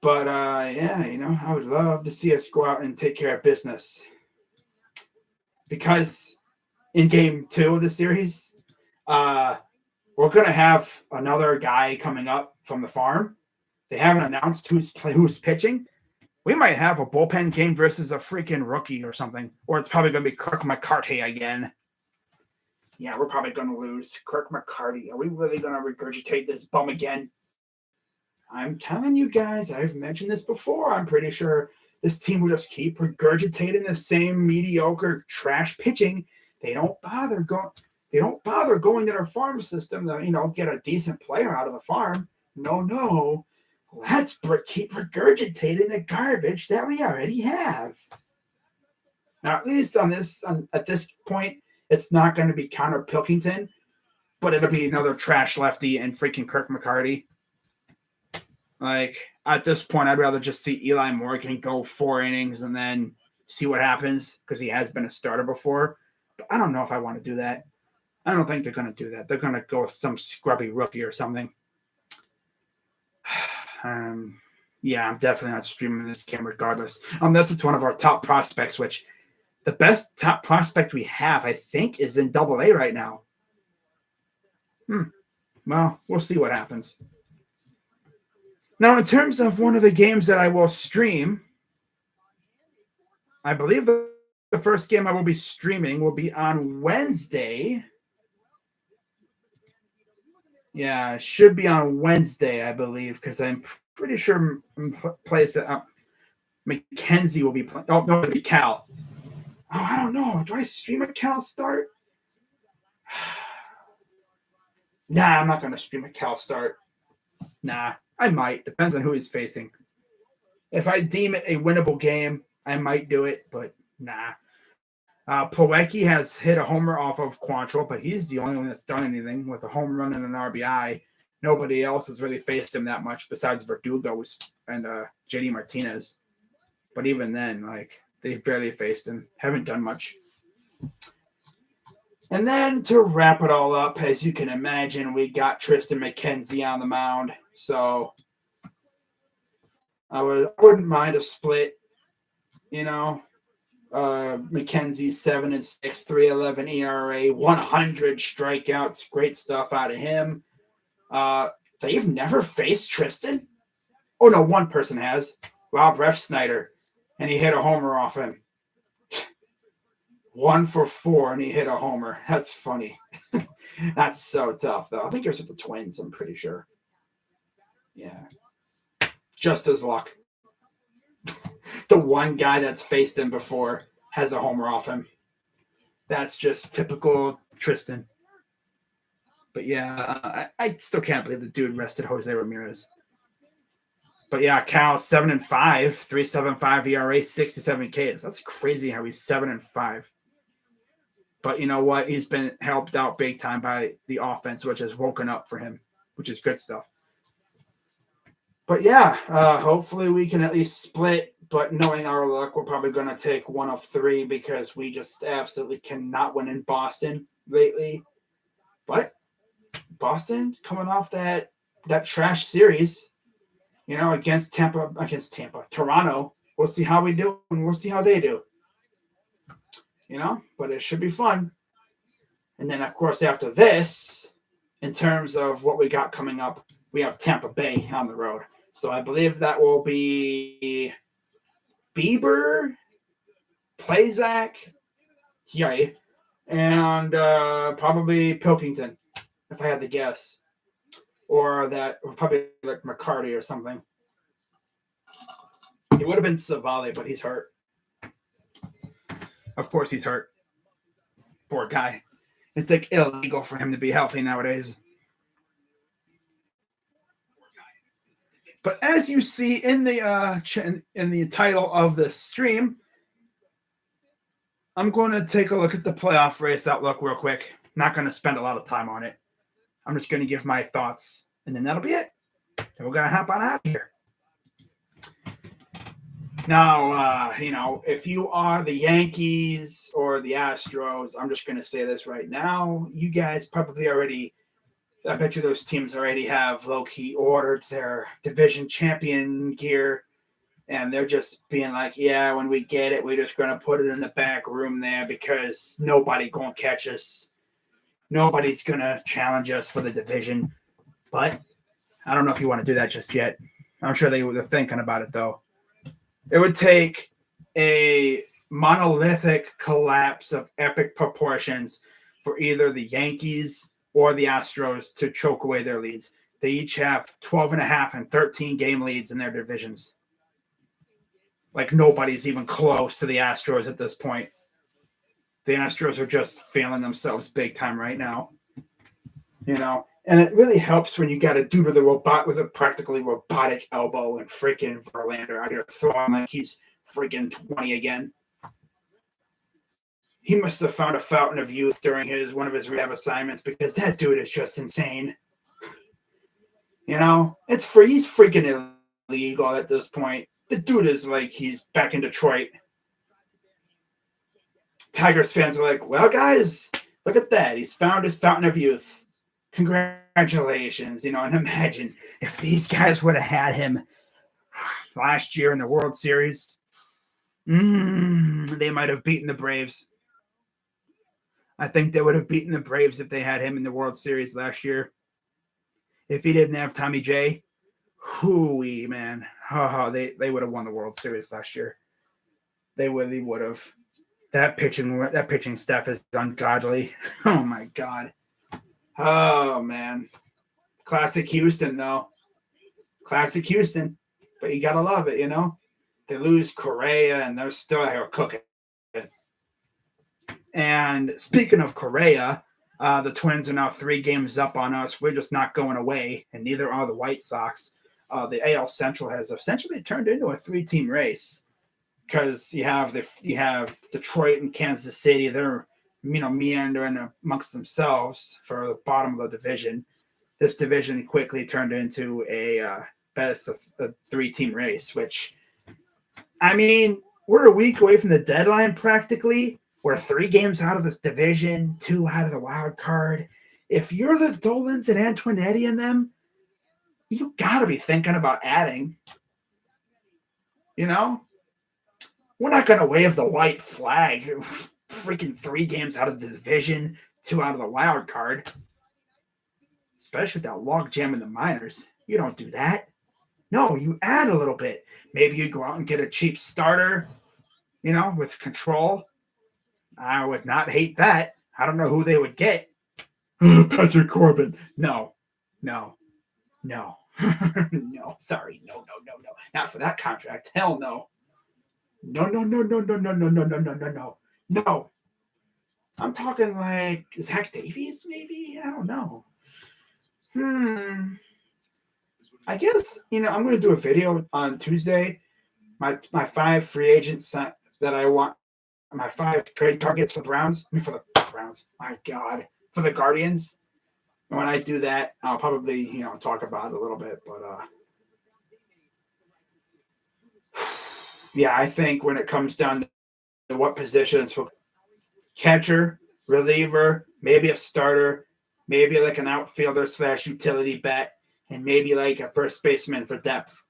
But, yeah, I would love to see us go out and take care of business. Because in game 2 of the series, we're going to have another guy coming up from the farm. They haven't announced who's pitching. We might have a bullpen game versus a freaking rookie or something. Or it's probably going to be Kirk McCarty again. Yeah, we're probably going to lose. Kirk McCarty. Are we really going to regurgitate this bum again? I'm telling you guys, I've mentioned this before. I'm pretty sure this team will just keep regurgitating the same mediocre trash pitching. They don't bother going to their farm system to, get a decent player out of the farm. No. Let's keep regurgitating the garbage that we already have. Now, at least at this point, it's not going to be Connor Pilkington, but it'll be another trash lefty and freaking Kirk McCarty. Like, at this point, I'd rather just see Eli Morgan go 4 innings and then see what happens because he has been a starter before. But I don't know if I want to do that. I don't think they're going to do that. They're going to go with some scrubby rookie or something. Yeah, I'm definitely not streaming this game regardless. Unless it's one of our top prospects, which the best top prospect we have, I think, is in AA right now. Well, we'll see what happens. Now, in terms of one of the games that I will stream, I believe the first game I will be streaming will be on Wednesday. Yeah, it should be on Wednesday, I believe, because I'm pretty sure Mackenzie will be playing. Oh, no, it'll be Cal. Oh, I don't know. Do I stream a Cal start? Nah, I'm not going to stream a Cal start. Nah, I might. Depends on who he's facing. If I deem it a winnable game, I might do it, but nah. Plawecki has hit a homer off of Quantrill, but he's the only one that's done anything with a home run and an RBI. Nobody else has really faced him that much besides Verdugo and JD Martinez. But even then, they've barely faced him. Haven't done much. And then to wrap it all up, as you can imagine, we got Tristan McKenzie on the mound. So I wouldn't mind a split, McKenzie 7-6, 3.11 ERA, 100 strikeouts, great stuff out of him. They've never faced Tristan? Oh no, one person has. Rob Ref Snyder, and he hit a homer off him. 1 for 4, and he hit a homer. That's funny. That's so tough, though. I think it was with the Twins, I'm pretty sure. Yeah. Just his luck. The one guy that's faced him before has a homer off him. That's just typical Tristan. But yeah, I still can't believe the dude rested Jose Ramirez. But yeah, Cal 7-5, 3.75 ERA, 67 Ks. That's crazy how he's 7-5. But you know what? He's been helped out big time by the offense, which has woken up for him, which is good stuff. But yeah, hopefully we can at least split. But knowing our luck, we're probably going to take 1 of 3 because we just absolutely cannot win in Boston lately. But Boston coming off that trash series, against Toronto. We'll see how we do, and we'll see how they do. But it should be fun. And then, of course, after this, in terms of what we got coming up, we have Tampa Bay on the road. So I believe that will be Bieber, Plezak, and probably Pilkington, if I had to guess, or probably like McCarty or something. It would have been Savale, but he's hurt. Of course, he's hurt. Poor guy. It's like illegal for him to be healthy nowadays. But as you see in the title of the stream, I'm going to take a look at the playoff race outlook real quick. Not going to spend a lot of time on it. I'm just going to give my thoughts, and then that'll be it. Then we're going to hop on out of here. Now, if you are the Yankees or the Astros, I'm just going to say this right now. You guys probably already, I bet you those teams already have low-key ordered their division champion gear, and they're just being like, yeah, when we get it, we're just going to put it in the back room there because nobody going to catch us. Nobody's going to challenge us for the division. But I don't know if you want to do that just yet. I'm sure they were thinking about it, though. It would take a monolithic collapse of epic proportions for either the Yankees or the Astros to choke away their leads. They each have 12.5 and 13 game leads in their divisions. Like nobody's even close to the Astros at this point. The Astros are just failing themselves big time right now. And it really helps when you got a dude with a practically robotic elbow and freaking Verlander out here throwing like he's freaking 20 again. He must have found a fountain of youth during one of his rehab assignments because that dude is just insane. He's freaking illegal at this point. The dude is like he's back in Detroit. Tigers fans are like, well, guys, look at that. He's found his fountain of youth. Congratulations, and imagine if these guys would have had him last year in the World Series, they might have beaten the Braves. I think they would have beaten the Braves if they had him in the World Series last year. If he didn't have Tommy J, hooey, man. They would have won the World Series last year. They really would have. That pitching staff is ungodly. Oh, my God. Oh, man. Classic Houston, though. Classic Houston. But you got to love it, They lose Correa, and they're still out here cooking. And speaking of Correa, the Twins are now 3 games up on us. We're just not going away, and neither are the White Sox. The AL Central has essentially turned into a 3-team race because you have Detroit and Kansas City. They're meandering amongst themselves for the bottom of the division. This division quickly turned into a best of a 3-team race, which, we're a week away from the deadline practically. We're 3 games out of this division, 2 out of the wild card. If you're the Dolans and Antoinetti and them, you got to be thinking about adding. We're not going to wave the white flag. Freaking 3 games out of the division, 2 out of the wild card. Especially with that log jam in the minors. You don't do that. No, you add a little bit. Maybe you go out and get a cheap starter, with control. I would not hate that. I don't know who they would get. Patrick Corbin. No. No. Sorry. No. Not for that contract. Hell no. No. I'm talking like Zach Davies, maybe? I don't know. I guess, I'm going to do a video on Tuesday. My 5 free agents that I want, my 5 trade targets for the Browns. For the Browns. My God. For the Guardians. And when I do that, I'll probably, talk about it a little bit. But, yeah, I think when it comes down to what positions, catcher, reliever, maybe a starter, maybe like an outfielder / utility bat, and maybe like a first baseman for depth.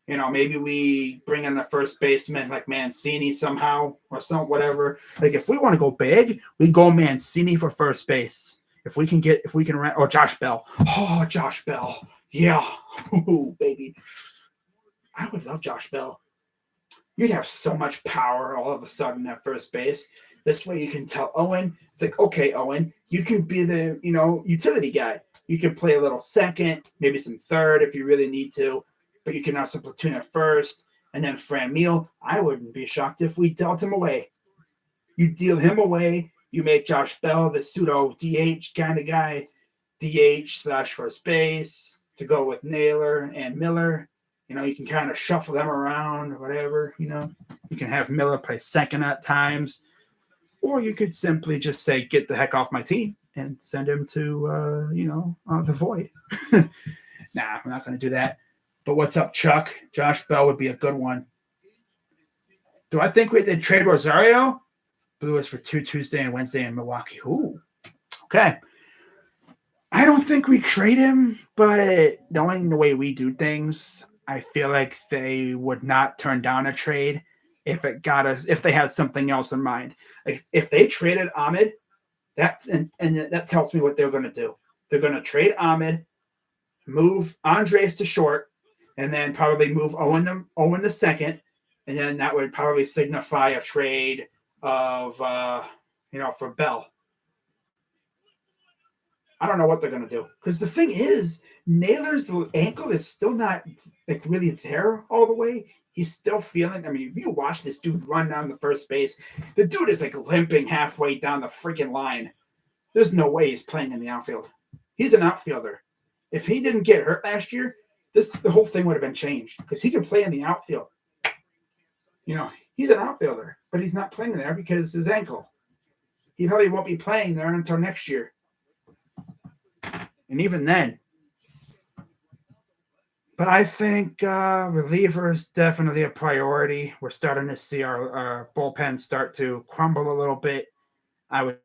Maybe we bring in a first baseman like Mancini somehow or whatever. Like if we want to go big, we go Mancini for first base. If we can rent, or Josh Bell. Oh, Josh Bell. Yeah. Ooh, baby. I would love Josh Bell. You'd have so much power all of a sudden at first base. This way you can tell Owen, it's like, okay, Owen, you can be the, utility guy. You can play a little second, maybe some third if you really need to, but you can also platoon at first. And then Fran Meal, I wouldn't be shocked if we dealt him away. You deal him away, you make Josh Bell the pseudo DH kind of guy, DH/first base to go with Naylor and Miller. You can kind of shuffle them around or whatever, You can have Miller play second at times. Or you could simply just say, get the heck off my team and send him to, the void. Nah, we're not going to do that. But what's up, Chuck? Josh Bell would be a good one. Do I think we did trade Rosario? Blew us for 2 Tuesday and Wednesday in Milwaukee. Ooh, okay. I don't think we trade him, but knowing the way we do things, I feel like they would not turn down a trade if they had something else in mind. Like if they traded Ahmed, that tells me what they're going to do. They're going to trade Ahmed, move Andres to short, and then probably move Owen to second, and then that would probably signify a trade of for Bell. I don't know what they're going to do. Because the thing is, Naylor's ankle is still not really there all the way. He's still feeling. I mean, if you watch this dude run down the first base, the dude is limping halfway down the freaking line. There's no way he's playing in the outfield. He's an outfielder. If he didn't get hurt last year, the whole thing would have been changed because he can play in the outfield. He's an outfielder, but he's not playing there because his ankle. He probably won't be playing there until next year. And even then. But I think reliever is definitely a priority. We're starting to see our bullpen start to crumble a little bit. I would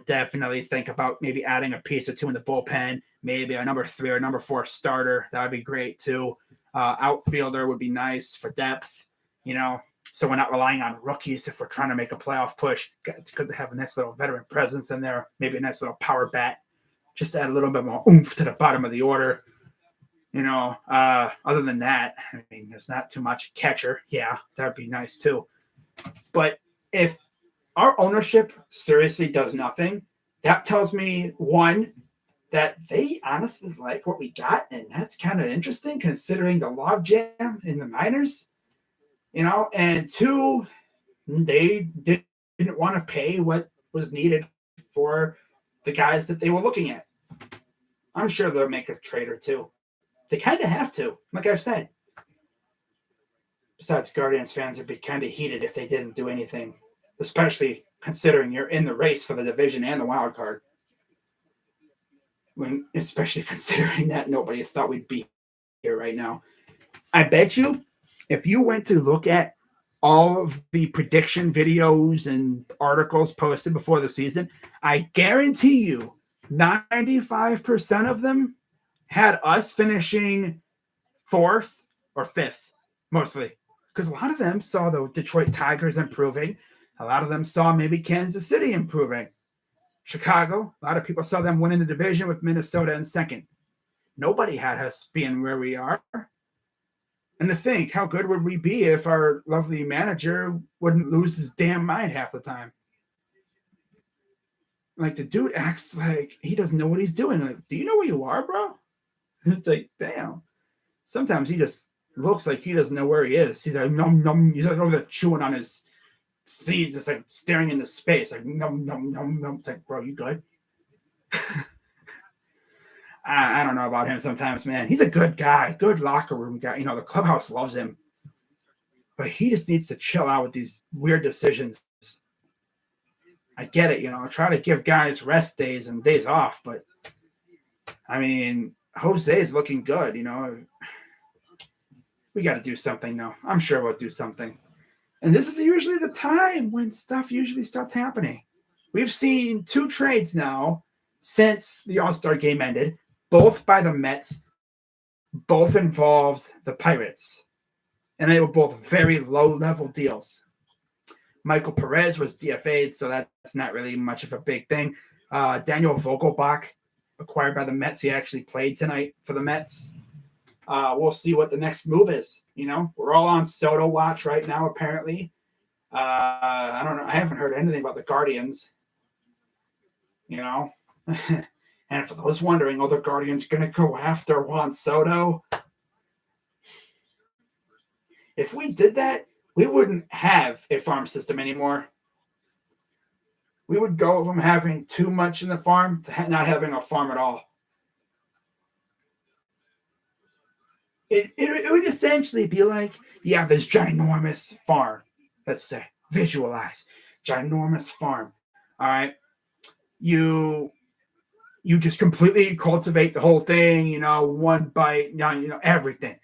definitely think about maybe adding a piece or two in the bullpen, maybe a number 3 or number 4 starter. That would be great too. Outfielder would be nice for depth, so we're not relying on rookies if we're trying to make a playoff push. It's good to have a nice little veteran presence in there, maybe a nice little power bat, just to add a little bit more oomph to the bottom of the order. Other than that, I mean, there's not too much. Catcher, yeah, that would be nice too. But if our ownership seriously does nothing, that tells me, one, that they honestly like what we got, and that's kind of interesting considering the logjam in the minors, and 2, they didn't want to pay what was needed for the guys that they were looking at. I'm sure they'll make a trade or two. They kind of have to, like I've said. Besides, Guardians fans would be kind of heated if they didn't do anything, especially considering you're in the race for the division and the wild card. Especially considering that nobody thought we'd be here right now. I bet you, if you went to look at all of the prediction videos and articles posted before the season, I guarantee you 95% of them had us finishing 4th or 5th, mostly. Because a lot of them saw the Detroit Tigers improving. A lot of them saw maybe Kansas City improving. Chicago, a lot of people saw them winning the division with Minnesota in second. Nobody had us being where we are. And to think, how good would we be if our lovely manager wouldn't lose his damn mind half the time? Like, the dude acts like he doesn't know what he's doing. Like, do you know where you are, bro? It's like, damn. Sometimes he just looks like he doesn't know where he is. He's like, nom, nom. He's like over there chewing on his seeds, just like staring into space, like, nom, nom, nom, nom. It's like, bro, you good? I don't know about him sometimes, man. He's a good guy, good locker room guy. The clubhouse loves him. But he just needs to chill out with these weird decisions. I get it, I try to give guys rest days and days off, but I mean, Jose is looking good, We got to do something now. I'm sure we'll do something. And this is usually the time when stuff usually starts happening. We've seen 2 trades now since the All-Star game ended, both by the Mets, both involved the Pirates. And they were both very low-level deals. Michael Perez was DFA'd, so that's not really much of a big thing. Daniel Vogelbach, acquired by the Mets. He actually played tonight for the Mets. We'll see what the next move is. We're all on Soto watch right now, apparently. I don't know. I haven't heard anything about the Guardians. You know, and for those wondering, are the Guardians going to go after Juan Soto? If we did that, we wouldn't have a farm system anymore. We would go from having too much in the farm to not having a farm at all. It would essentially be like you have this ginormous farm. Let's say, visualize ginormous farm. All right, you just completely cultivate the whole thing. One bite. Everything.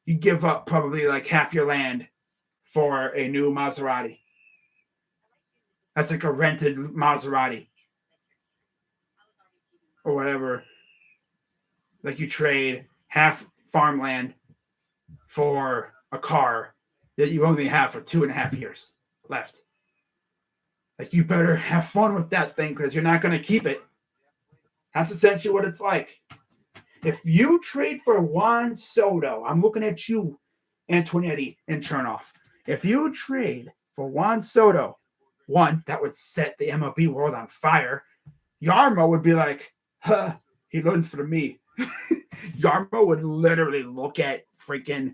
You give up probably like half your land for a new Maserati. That's like a rented Maserati or whatever. Like you trade half farmland for a car that you only have for 2.5 years left. Like you better have fun with that thing because you're not going to keep it. That's essentially what it's like. If you trade for Juan Soto, I'm looking at you, Antonetti and Chernoff. If you trade for Juan Soto, one, that would set the MLB world on fire. Yarmo would be like, he learned from me. Yarmo would literally look at freaking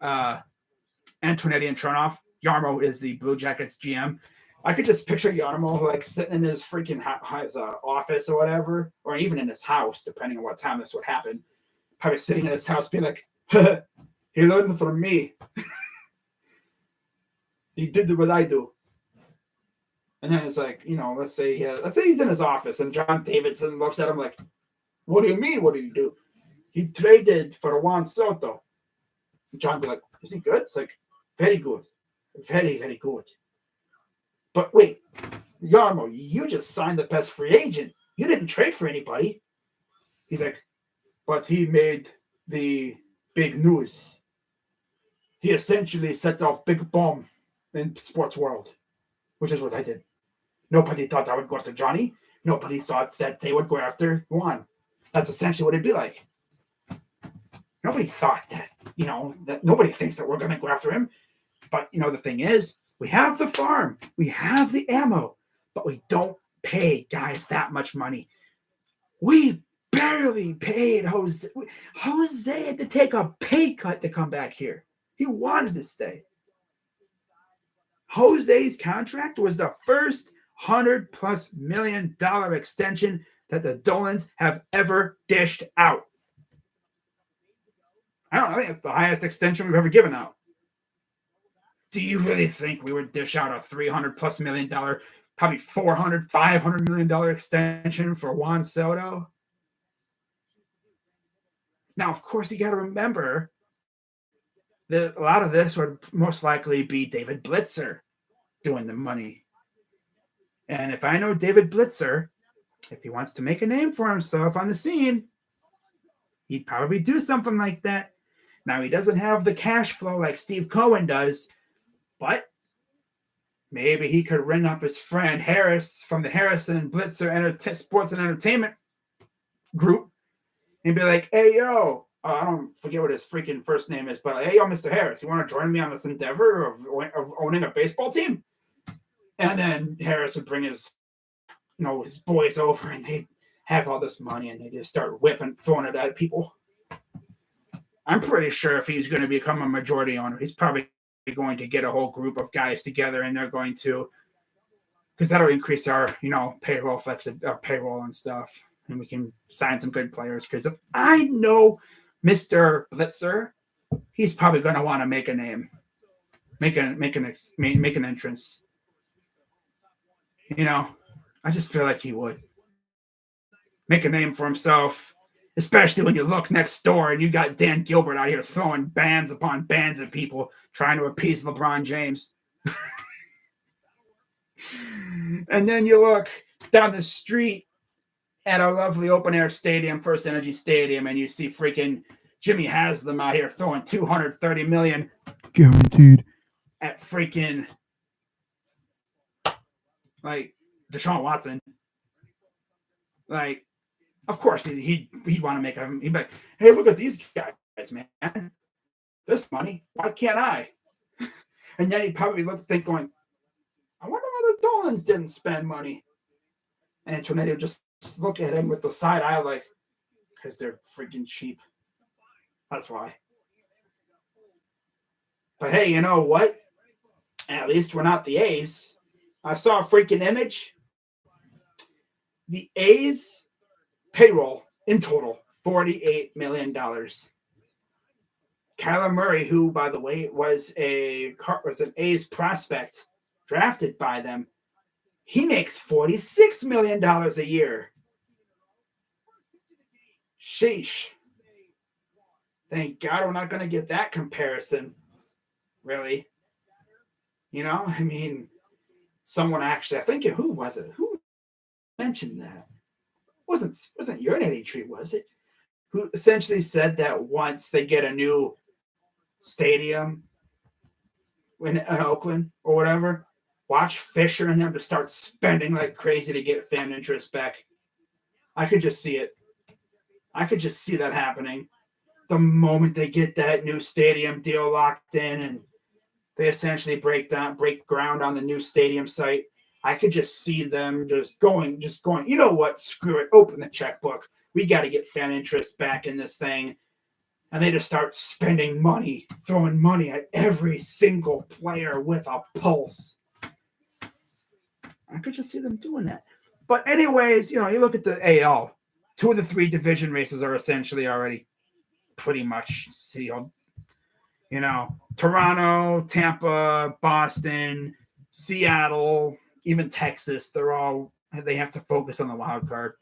Antonetti and Chernoff. Yarmo is the Blue Jackets GM. I could just picture Yarmo like sitting in his freaking his office or whatever, or even in his house, depending on what time this would happen. Probably sitting in his house being like, he learned from me. He did what I do. And then it's like, let's say he's in his office and John Davidson looks at him like, what do you mean? What did you do? He traded for Juan Soto. And John be like, is he good? It's like, very good. Very, very good. But wait, Yarmo, you just signed the best free agent. You didn't trade for anybody. He's like, but he made the big news. He essentially set off big bomb in sports world, which is what I did. Nobody thought I would go after Johnny. Nobody thought that they would go after Juan. That's essentially what it'd be like. Nobody thought that, that nobody thinks that we're going to go after him. But, the thing is, we have the farm, we have the ammo, but we don't pay guys that much money. We barely paid Jose. Jose had to take a pay cut to come back here. He wanted to stay. Jose's contract was the first $100+ million extension that the Dolans have ever dished out. I think it's the highest extension we've ever given out. Do you really think we would dish out a $300+ million, probably $400-500 million extension for Juan Soto? Now, of course, you got to remember that a lot of this would most likely be David Blitzer doing the money. And if I know David Blitzer, if he wants to make a name for himself on the scene, he'd probably do something like that. Now, he doesn't have the cash flow like Steve Cohen does, but maybe he could ring up his friend Harris from the Harrison Blitzer Sports and Entertainment Group and be like, hey, yo, I don't forget what his freaking first name is, but hey, yo, Mr. Harris, you want to join me on this endeavor of owning a baseball team? And then Harris would bring his boys over and they'd have all this money and they just start throwing it at people. I'm pretty sure if he's going to become a majority owner, he's probably going to get a whole group of guys together and they're going to, because that'll increase our, payroll payroll and stuff. And we can sign some good players. Because if I know Mr. Blitzer, he's probably going to want to make a name, make an entrance. I just feel like he would make a name for himself, especially when you look next door and you got Dan Gilbert out here throwing bands upon bands of people trying to appease LeBron James. And then you look down the street at our lovely open-air stadium, First Energy Stadium, and you see freaking Jimmy Haslam out here throwing $230 million guaranteed at freaking like Deshaun Watson. Like, of course he'd want to make him. He'd be like, hey, look at these guys, man. This money, why can't I? And then he probably think going, I wonder why the Dolans didn't spend money. And Tornado just look at him with the side eye like, because they're freaking cheap. That's why. But hey, you know what? At least we're not the A's. I saw a freaking image. The A's payroll in total, $48 million. Kyler Murray, who, by the way, was an A's prospect drafted by them, he makes $46 million a year. Sheesh. Thank God we're not going to get that comparison. Really. You know, I mean, someone actually, I think, who was it? Who mentioned that? Wasn't Urinity Tree, was it? Who essentially said that once they get a new stadium in Oakland or whatever, watch Fisher and them to start spending like crazy to get fan interest back. I could just see it. I could just see that happening. The moment they get that new stadium deal locked in and they essentially break ground on the new stadium site, I could just see them just going, you know what, screw it, open the checkbook. We got to get fan interest back in this thing. And they just start spending money, throwing money at every single player with a pulse. I could just see them doing that. But anyways, you know, you look at the AL, 2 of the 3 division races are essentially already pretty much sealed. You know, Toronto, Tampa, Boston, Seattle, even Texas, they have to focus on the wild card.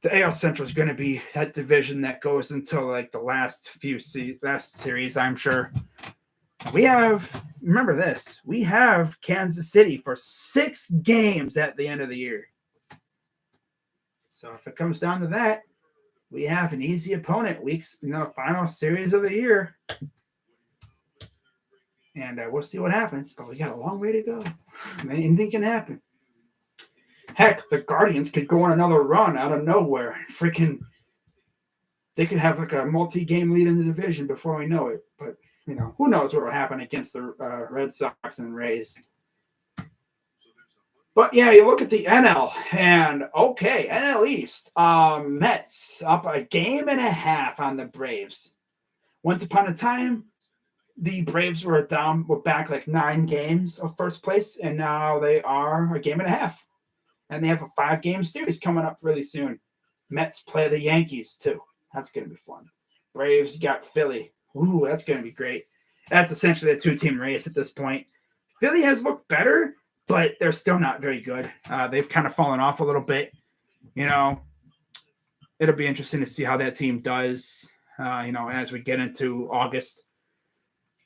The AL Central is going to be that division that goes until like the last series, I'm sure. Remember this, we have Kansas City for 6 games at the end of the year. So if it comes down to that, we have an easy opponent final series of the year. And we'll see what happens, but we got a long way to go. Anything can happen. Heck, the Guardians could go on another run out of nowhere. They could have like a multi-game lead in the division before we know it. But, you know, who knows what will happen against the Red Sox and Rays. But, yeah, you look at the NL, and, okay, NL East. Mets up 1.5 games on the Braves. Once upon a time, the Braves were back like 9 games of first place, and now they are 1.5 games. And they have a 5-game series coming up really soon. Mets play the Yankees, too. That's going to be fun. Braves got Philly. Ooh, that's going to be great. That's essentially a 2-team race at this point. Philly has looked better, but they're still not very good. They've kind of fallen off a little bit. You know, it'll be interesting to see how that team does, as we get into August.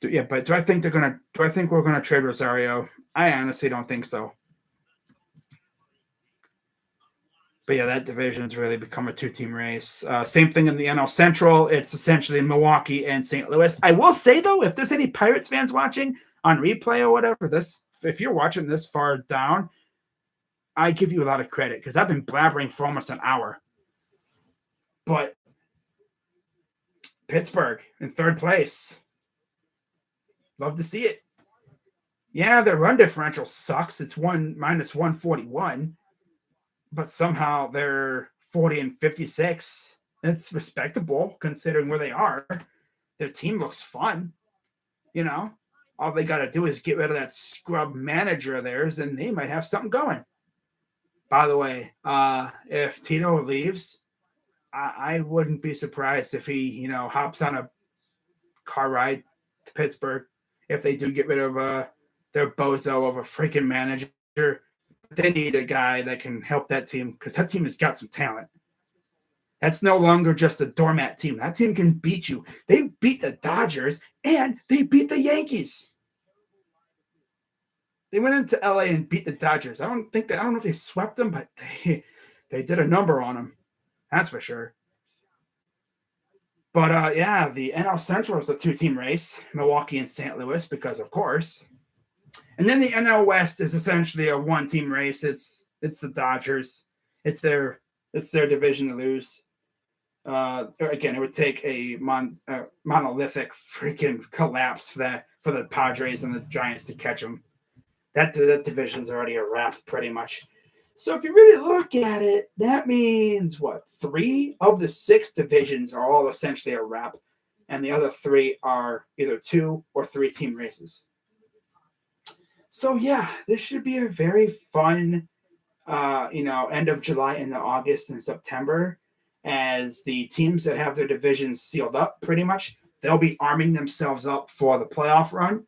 Yeah, but do I think we're going to trade Rosario? I honestly don't think so. But yeah, that division's really become a 2-team race. Same thing in the NL Central. It's essentially Milwaukee and St. Louis. I will say, though, if there's any Pirates fans watching on replay or whatever, if you're watching this far down, I give you a lot of credit because I've been blabbering for almost an hour. But Pittsburgh in 3rd place. Love to see it. Yeah, their run differential sucks. It's -141. But somehow they're 40-56. It's respectable considering where they are. Their team looks fun. You know, all they got to do is get rid of that scrub manager of theirs, and they might have something going. By the way, if Tito leaves, I wouldn't be surprised if he, hops on a car ride to Pittsburgh if they do get rid of their bozo of a freaking manager. They need a guy that can help that team because that team has got some talent. That's no longer just a doormat team. That team can beat you. They beat the Dodgers and they beat the Yankees. They went into LA and beat the Dodgers. I don't know if they swept them, but they did a number on them. That's for sure. But the NL Central is a 2-team race, Milwaukee and St. Louis, because of course. And then the NL West is essentially a 1-team race. It's the Dodgers. It's their division to lose. Again, it would take a monolithic freaking collapse for the Padres and the Giants to catch them. That division's already a wrap, pretty much. So if you really look at it, that means what? 3 of the 6 divisions are all essentially a wrap, and the other 3 are either 2 or 3 team races. So yeah, this should be a very fun, end of July into August and September, as the teams that have their divisions sealed up, pretty much, they'll be arming themselves up for the playoff run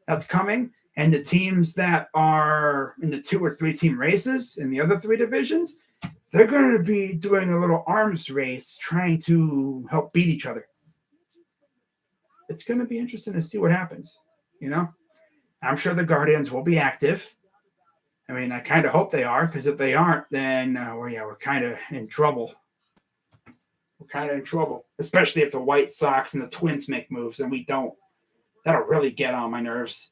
that's coming. And the teams that are in the 2 or 3 team races in the other 3 divisions, they're going to be doing a little arms race trying to help beat each other. It's going to be interesting to see what happens. I'm sure the Guardians will be active. I mean, I kind of hope they are, because if they aren't, then we're kind of in trouble. We're kind of in trouble, especially if the White Sox and the Twins make moves and we don't. That'll really get on my nerves.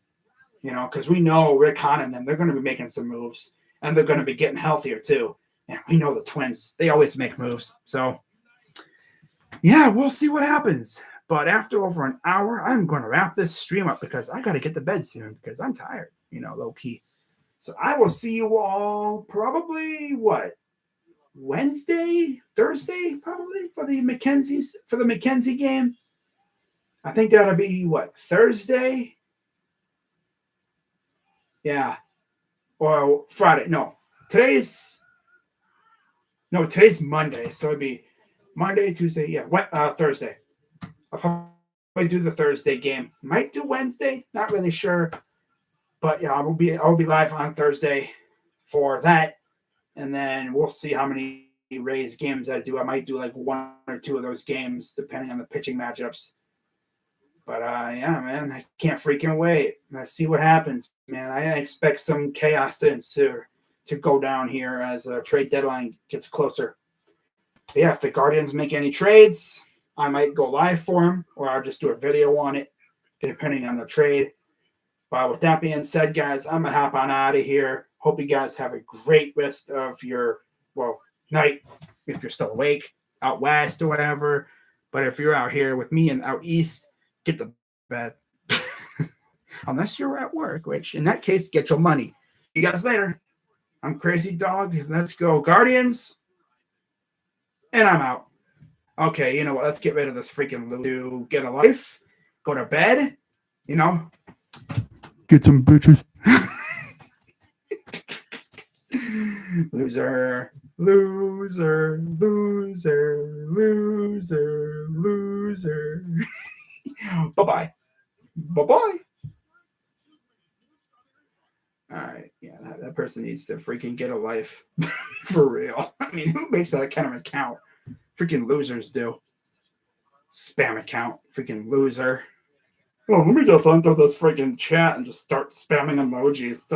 Because we know Rick Hahn and them, they're going to be making some moves, and they're going to be getting healthier too. And we know the Twins, they always make moves. So, yeah, we'll see what happens. But after over an hour, I'm going to wrap this stream up because I got to get to bed soon because I'm tired, low key. So I will see you all probably, Wednesday, Thursday, probably for the McKenzie game. I think that'll be Thursday. Yeah. Or Friday. No. Today's Monday. So it'd be Monday, Tuesday. Yeah. Thursday. I'll probably do the Thursday game. Might do Wednesday. Not really sure. But yeah, I'll be live on Thursday for that. And then we'll see how many Rays games I do. I might do 1 or 2 of those games, depending on the pitching matchups. But yeah, man, I can't freaking wait. Let's see what happens, man. I expect some chaos to ensue, to go down here as a trade deadline gets closer. But yeah, if the Guardians make any trades, I might go live for them, or I'll just do a video on it, depending on the trade. But with that being said, guys, I'm going to hop on out of here. Hope you guys have a great rest of your, night, if you're still awake, out west or whatever. But if you're out here with me and out east, get the bed. Unless you're at work, which in that case, get your money. See you guys later. I'm Crazy Dog. Let's go Guardians. And I'm out. Okay, you know what? Let's get rid of this freaking Lou. Get a life. Go to bed. Get some bitches. Loser. Loser. Loser. Loser. Loser. Bye-bye. Bye-bye. All right. Yeah, that person needs to freaking get a life. For real. I mean, who makes that kind of account? Freaking losers do. Spam account. Freaking loser. Oh, let me just enter this freaking chat and just start spamming emojis.